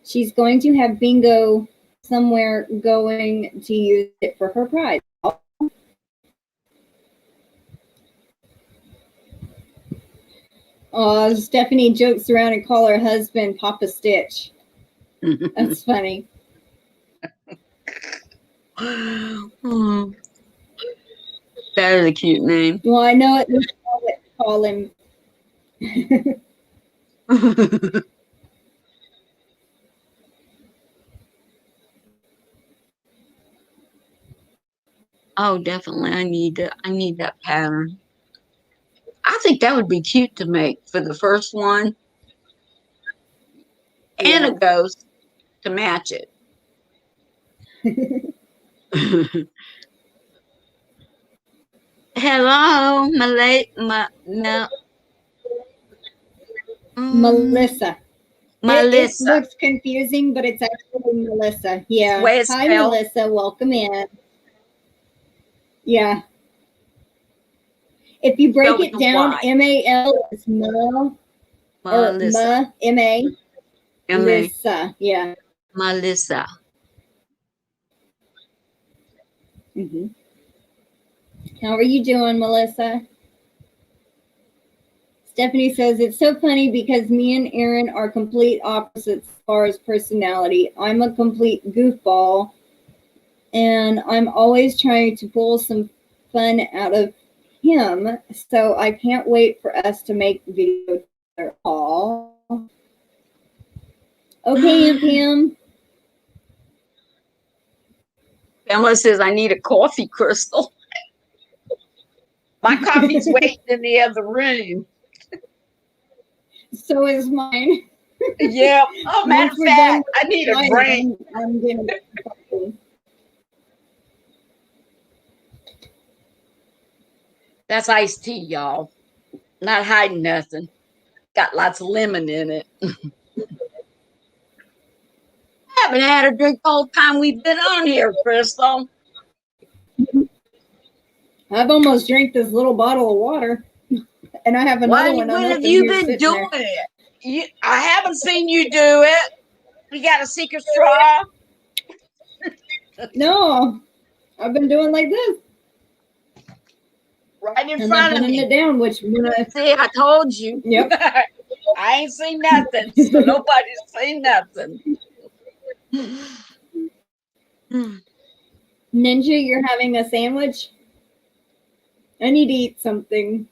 She's going to have bingo somewhere, going to use it for her prize. Stephanie jokes around and call her husband Papa Stitch. That's funny. That is a cute name. Well, I know it. Call him. Oh, definitely. I need that pattern. I think that would be cute to make for the first one. Yeah. And a ghost to match it. Hello, Melissa. Melissa. It looks confusing, but it's actually Melissa. Yeah. The way it's Hi, spelled. Melissa. Welcome in. Yeah. If you break it down, M-A-L is Mel. Or Melissa. M-A. Melissa. Yeah. Melissa. Mm-hmm. How are you doing, Melissa? Stephanie says, it's so funny because me and Aaron are complete opposites as far as personality. I'm a complete goofball, and I'm always trying to pull some fun out of him, so I can't wait for us to make video together. Aww. Okay, Aunt Pam. Pamela says, I need a coffee, Crystal. My coffee's waiting in the other room. So is mine. Yeah. Oh, matter of fact, I need a drink. I'm getting coffee. That's iced tea, y'all. Not hiding nothing. Got lots of lemon in it. I haven't had a drink the whole time we've been on here, Crystal. I've almost drank this little bottle of water, and I have another one. When have you been doing it? I haven't seen you do it. You got a secret straw? No, I've been doing like this. Right in front of me. It down, which when see, I told you. Yep. I ain't seen nothing. So nobody's seen nothing. Ninja, you're having a sandwich? I need to eat something.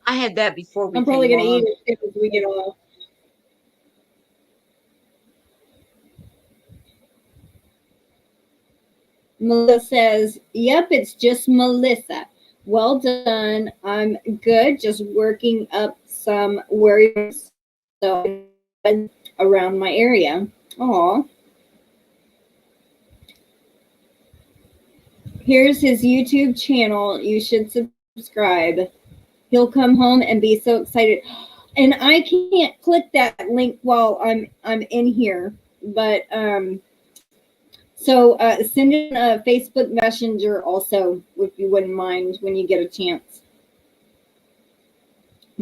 I had that before we I'm probably going to eat it as we get off. Melissa says, yep, it's just Melissa. Well done. I'm good. Just working up some worries around my area. Aw. Here's his YouTube channel. You should subscribe. He'll come home and be so excited. And I can't click that link while I'm in here. But so send in a Facebook Messenger also, if you wouldn't mind, when you get a chance.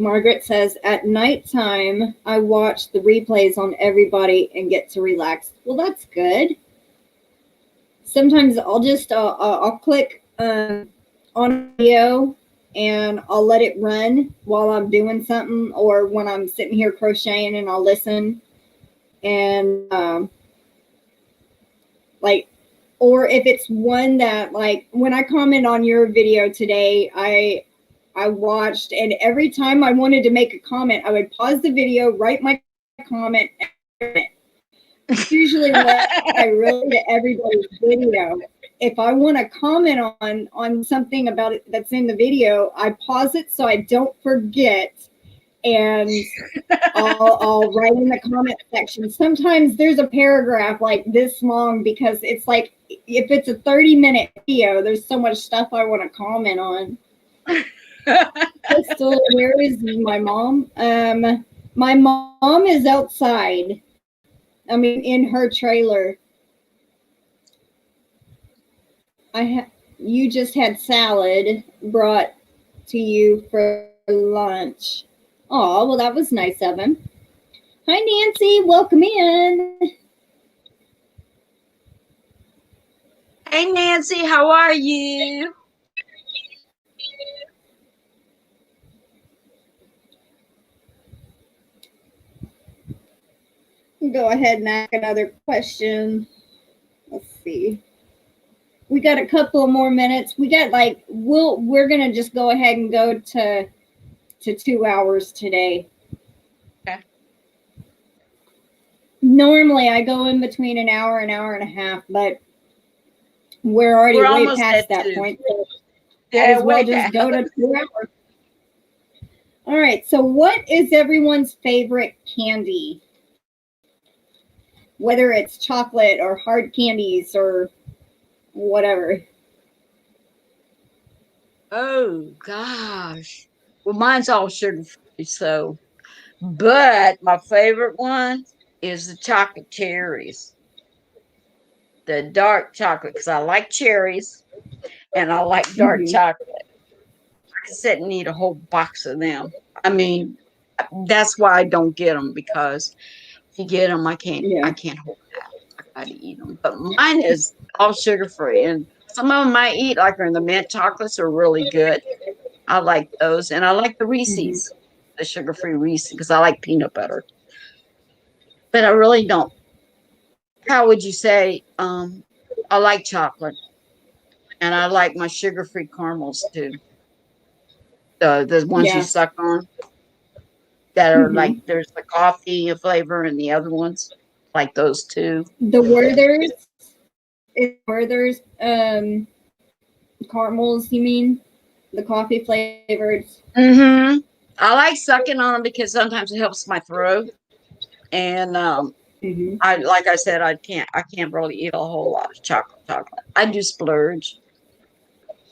Margaret says, at nighttime, I watch the replays on everybody and get to relax. Well, that's good. Sometimes I'll just, I'll click on video and I'll let it run while I'm doing something, or when I'm sitting here crocheting, and I'll listen. And like, or if it's one that, like, when I comment on your video today, I watched, and every time I wanted to make a comment, I would pause the video, write my comment. It's usually what I relate to everybody's video. If I want to comment on something about it that's in the video, I pause it so I don't forget, and I'll write in the comment section. Sometimes there's a paragraph like this long, because it's like, if it's a 30-minute video, there's so much stuff I want to comment on. Crystal, where is my mom? My mom is outside. I mean, in her trailer. You just had salad brought to you for lunch. Oh, well, that was nice of him. Hi, Nancy. Welcome in. Hey, Nancy, how are you? Go ahead and ask another question. Let's see. We got a couple of more minutes. We got like, we're gonna just go ahead and go to 2 hours today. Okay. Normally I go in between an hour and a half, but we're already way past that point. So Yeah, we'll just go to 2 hours. All right. So what is everyone's favorite candy? Whether it's chocolate or hard candies or whatever. Oh, gosh. Well, mine's all sugar-free, so. But my favorite one is the chocolate cherries. The dark chocolate, because I like cherries and I like dark chocolate. I can sit and eat a whole box of them. I mean, that's why I don't get them, because if you get them, I can't hold it out. I gotta eat them. But mine is all sugar-free, and some of them I eat, like the mint chocolates, are really good. I like those, and I like the Reese's, the sugar-free Reese's, because I like peanut butter. But I really don't. How would you say? I like chocolate, and I like my sugar-free caramels too. The ones you suck on, that are like, there's the coffee flavor, and the other ones, like those two. The Werther's caramels, you mean? The coffee flavored. I like sucking on them because sometimes it helps my throat, and like I said, I can't really eat a whole lot of chocolate. I do splurge,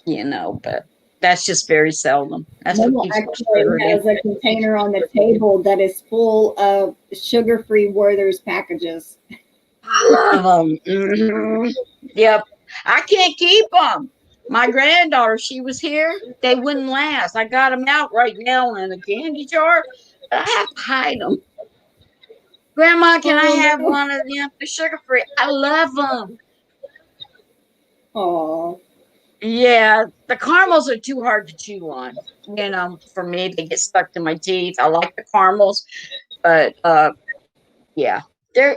but that's just very seldom. That's what keeps actually has a container on the table that is full of sugar-free Werther's packages. I love them. Yep, I can't keep them. My granddaughter, she was here. They wouldn't last. I got them out right now in a candy jar, but I have to hide them. Grandma, can I have one of them? They're sugar-free. I love them. Oh. Yeah, the caramels are too hard to chew on. For me, they get stuck to my teeth. I like the caramels, but yeah, I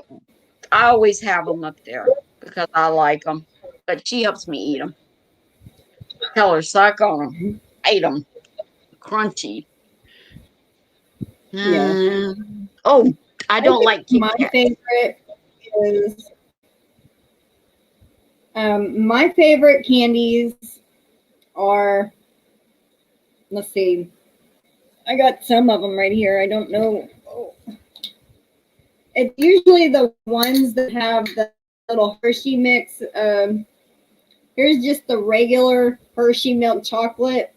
always have them up there because I like them. But she helps me eat them. Tell her suck on them, eat them, crunchy. Yeah. Oh, I don't like Kit my Kats. favorite is my favorite candies are, let's see, I got some of them right here. I don't know. Oh. It's usually the ones that have the little Hershey mix. Here's just the regular Hershey milk chocolate.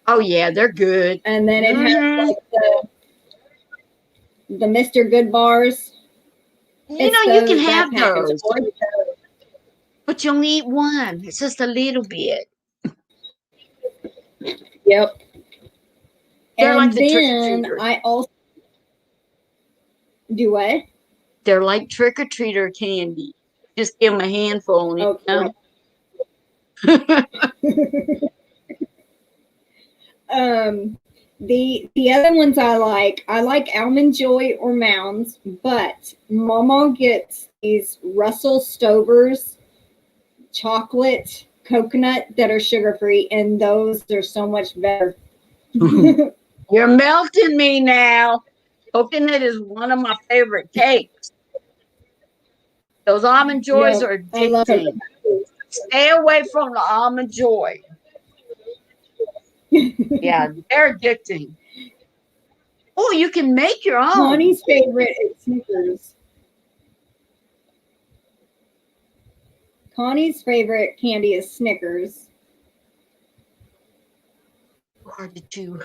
Oh yeah, they're good. And then it has like the Mr. Good bars. You can have those. But you'll eat one. It's just a little bit. Yep. They're And like the then trick-or-treater. I also do what? They're like trick-or-treater candy. Just give them a handful. You know? The other ones I like Almond Joy or Mounds, but Mama gets these Russell Stover's chocolate coconut that are sugar free, and those are so much better. You're melting me now. Coconut is one of my favorite cakes. Those Almond Joys are I love it. addicting. Stay away from the Almond Joy. Yeah, they're addicting. Oh, you can make your own. Connie's favorite is Snickers. Connie's favorite candy is Snickers. Hard to chew.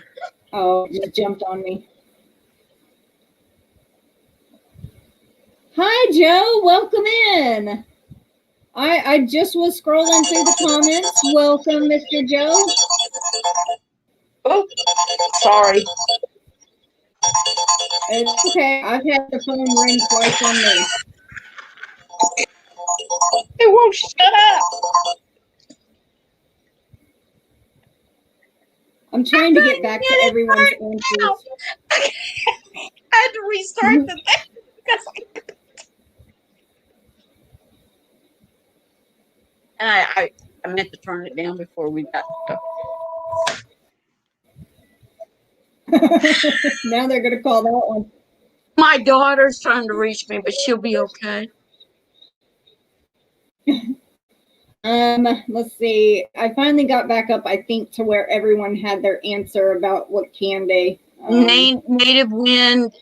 Oh, it just jumped on me. Hi, Joe. Welcome in. I just was scrolling through the comments. Welcome, Mr. Joe. Oh, sorry. It's okay. I've had the phone ring twice on me. It won't shut up. I'm trying to get back to everyone's answers. I had to restart the thing. And I meant to turn it down before we got stuff. Now they're going to call that one. My daughter's trying to reach me, but she'll be okay. Let's see. I finally got back up, I think, to where everyone had their answer about what candy. Native Wind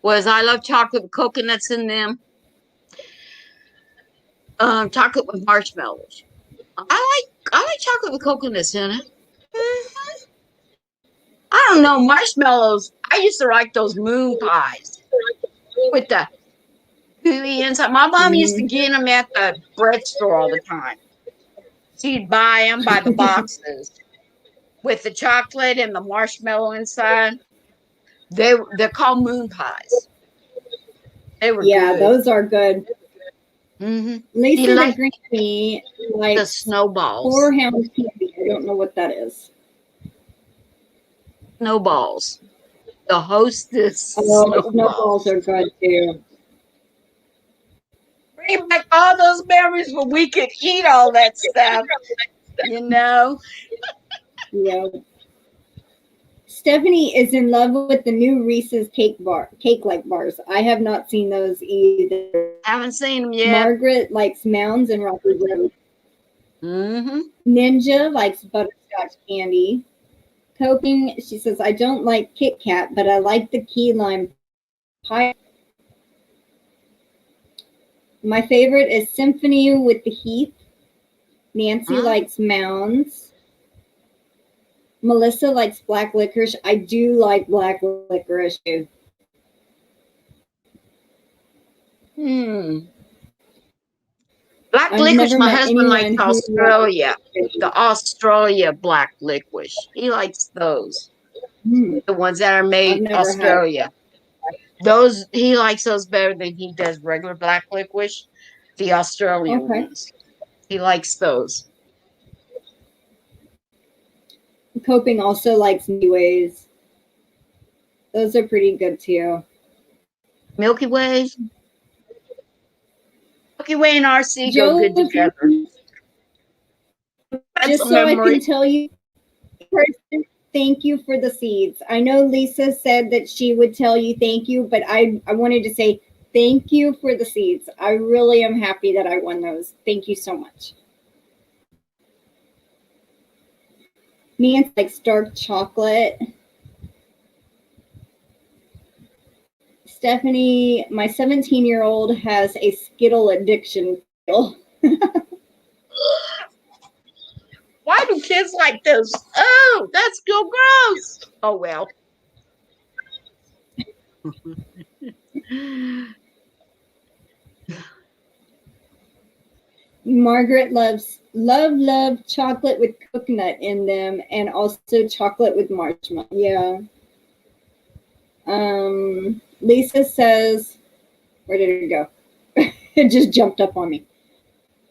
was I love chocolate with coconuts in them. Chocolate with marshmallows. I like chocolate with coconuts in it. I don't know, marshmallows. I used to like those moon pies with the gooey inside. My mom used to get them at the bread store all the time. She'd buy them by the boxes with the chocolate and the marshmallow inside. They're called moon pies. They were good. Those are good. Mm-hmm. Lisa the Greenie likes the snowballs. Forehound candy. I don't know what that is. Snowballs. The Hostess. Snowballs are good too. Bring back all those memories when we could eat all that stuff. You know? Yeah. Stephanie is in love with the new Reese's cake-like bars. I have not seen those either. Haven't seen them yet. Margaret likes Mounds and Rocky Road. Mm-hmm. Ninja likes butterscotch candy. Coping, she says, I don't like Kit Kat, but I like the key lime pie. My favorite is Symphony with the Heath. Nancy likes Mounds. Melissa likes black licorice. I do like black licorice too. Black licorice, my husband likes Australia. The Australia black licorice. He likes those. The ones that are made in Australia. Those, he likes those better than he does regular black licorice. The Australian ones. He likes those. Coping also likes Milky Ways. Those are pretty good too. Milky Ways? Milky Way and RC go good together. Just so I can tell you, thank you for the seeds. I know Lisa said that she would tell you thank you, but I wanted to say thank you for the seeds. I really am happy that I won those. Thank you so much. Nancy likes dark chocolate. Stephanie, my 17-year-old has a Skittle addiction. Why do kids like those? Oh, that's so gross. Oh, well. Margaret love chocolate with coconut in them, and also chocolate with marshmallow. Yeah. Lisa says, where did it go? It just jumped up on me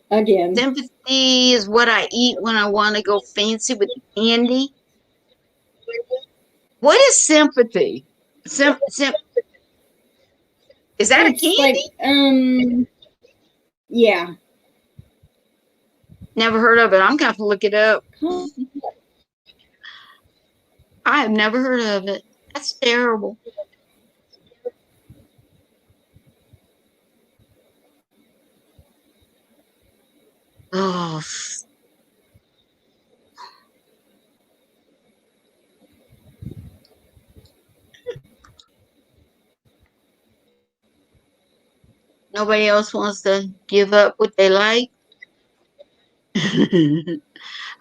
again. Sympathy is what I eat when I want to go fancy with the candy. What is sympathy? Is that It's a candy? like, yeah. Never heard of it. I'm going to look it up. I have never heard of it. That's terrible. Oh. Nobody else wants to give up what they like.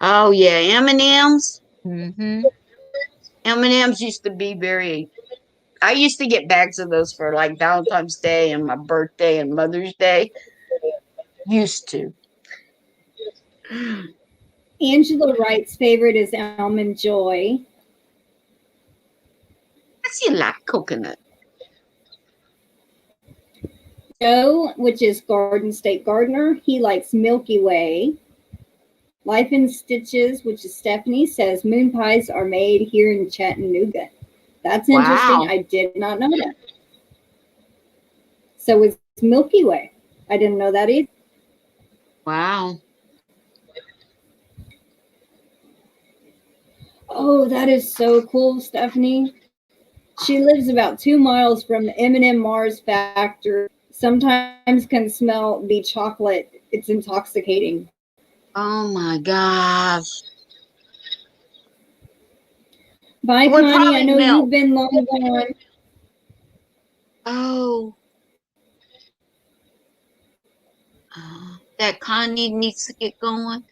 Oh yeah, M&Ms. M&Ms used to be very. I used to get bags of those for like Valentine's Day and my birthday and Mother's Day. Used to. Angela Wright's favorite is Almond Joy. I see a lot of coconut. Joe, which is Garden State Gardener, he likes Milky Way. Life in Stitches, which is Stephanie, says moon pies are made here in Chattanooga. That's interesting. Wow. I did not know that. So it's Milky Way. I didn't know that either. Wow. Oh, that is so cool, Stephanie. She lives about 2 miles from the M&M Mars factory. Sometimes can smell the chocolate. It's intoxicating. Oh my gosh. Bye, Would Connie. I know probably melt. you've been long gone. Oh. That Connie needs to get going.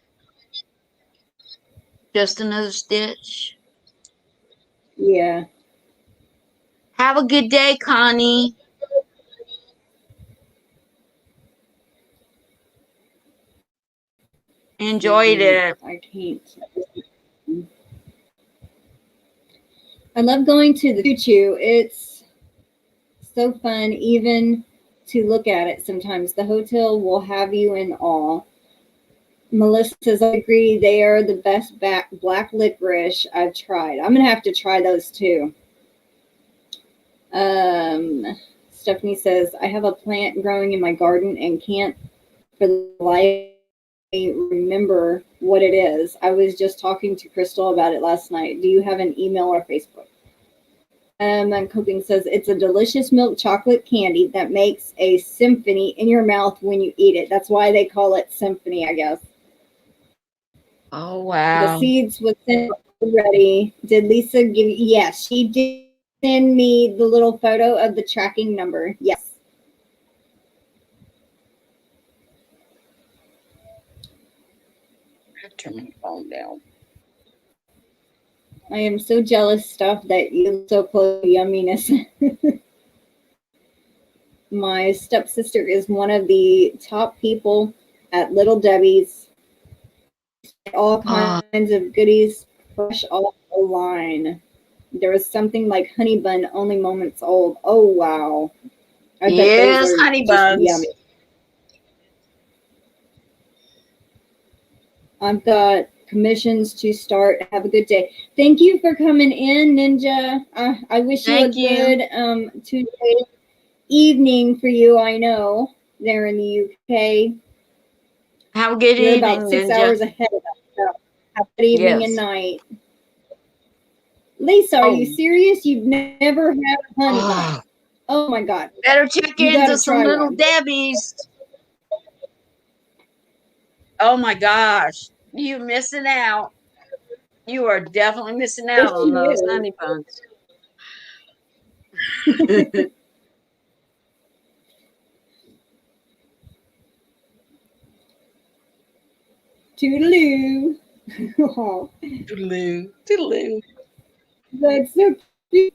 Just another stitch. Yeah. Have a good day, Connie. Enjoyed it. I can't. I love going to the choo-choo. It's so fun even to look at it sometimes. The hotel will have you in awe. Melissa says, I agree. They are the best black licorice I've tried. I'm going to have to try those too. Stephanie says, I have a plant growing in my garden and can't for the life remember what it is. I was just talking to Crystal about it last night. Do you have an email or Facebook? And Coping says, it's a delicious milk chocolate candy that makes a symphony in your mouth when you eat it. That's why they call it symphony, I guess. Oh, wow. The seeds was sent already. Did Lisa give you? Yes, she did send me the little photo of the tracking number. Yes. Turn my phone down. I am so jealous, stuff, that you so close to yumminess. My stepsister is one of the top people at Little Debbie's. All kinds of goodies, fresh off the line. There was something like honey bun, only moments old. Oh wow! I bet those are honey just buns. yummy. I've got commissions to start. Have a good day. Thank you for coming in, Ninja. I wish you a good Tuesday evening for you. I know there in the UK. Have a good You're evening, about 6 Ninja. hours ahead of us. So have a good evening and night. Lisa, are you serious? You've never had a honey bun? Oh my God! Better check into some Little Debbie's. Oh my gosh, you're missing out. You are definitely missing out on those honey buns. Toodaloo. Toodaloo. Toodaloo. That's so cute.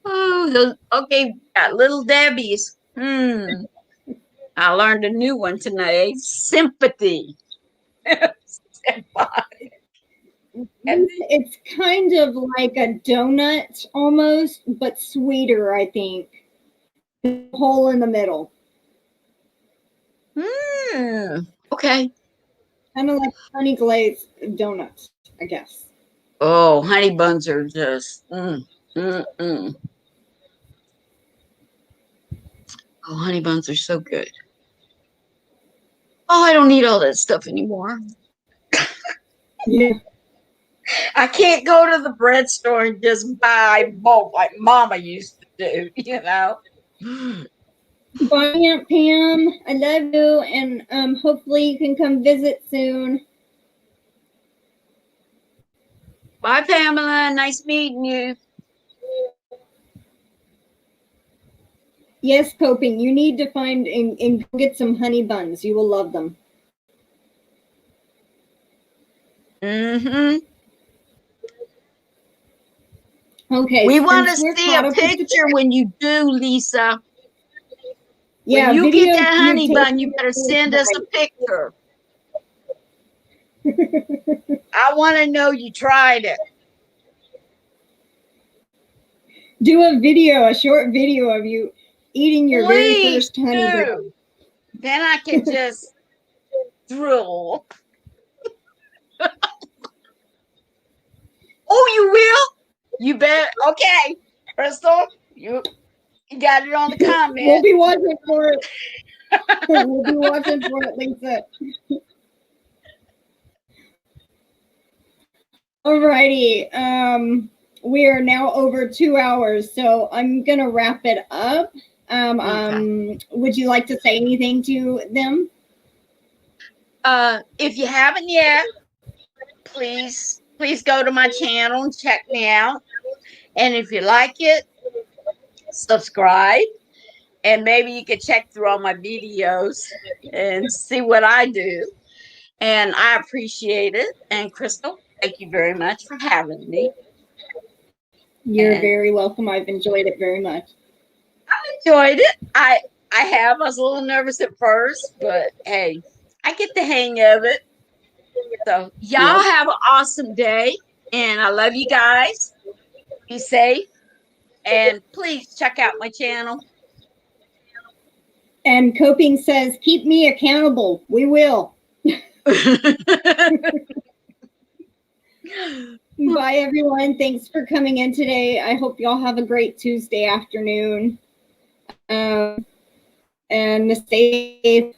Oh, those, okay, got little Debbie's. I learned a new one tonight. Sympathy. It's kind of like a donut almost, but sweeter, I think. Hole in the middle. Okay. Kind of like honey glazed donuts, I guess. Oh, honey buns are just. Oh, honey buns are so good. Oh, I don't need all that stuff anymore. Yeah. I can't go to the bread store and just buy bulk like Mama used to do, you know. Bye, Aunt Pam. I love you, and hopefully you can come visit soon. Bye, Pamela. Nice meeting you. Yes, Coping, you need to find and get some honey buns. You will love them. Okay. We want to see a picture when you do, Lisa. Yeah, when you get that honey bun, you better send us a picture. I want to know you tried it. Do a short video of you eating your very first honey bun. Then I can just drool. Oh, you will? You bet. Okay, Crystal, you got it on the comment. We'll be watching for it. We'll be watching for it, Lisa. Alrighty. We are now over 2 hours, so I'm gonna wrap it up. Okay. Would you like to say anything to them? If you haven't yet, please go to my channel and check me out. And if you like it, subscribe. And maybe you could check through all my videos and see what I do. And I appreciate it. And Crystal, thank you very much for having me. You're very welcome. I've enjoyed it very much. I enjoyed it. I was a little nervous at first, but hey, I get the hang of it. So y'all have an awesome day. And I love you guys. Be safe. And please check out my channel. And Coping says, keep me accountable. We will. Bye, everyone. Thanks for coming in today. I hope y'all have a great Tuesday afternoon. And stay safe.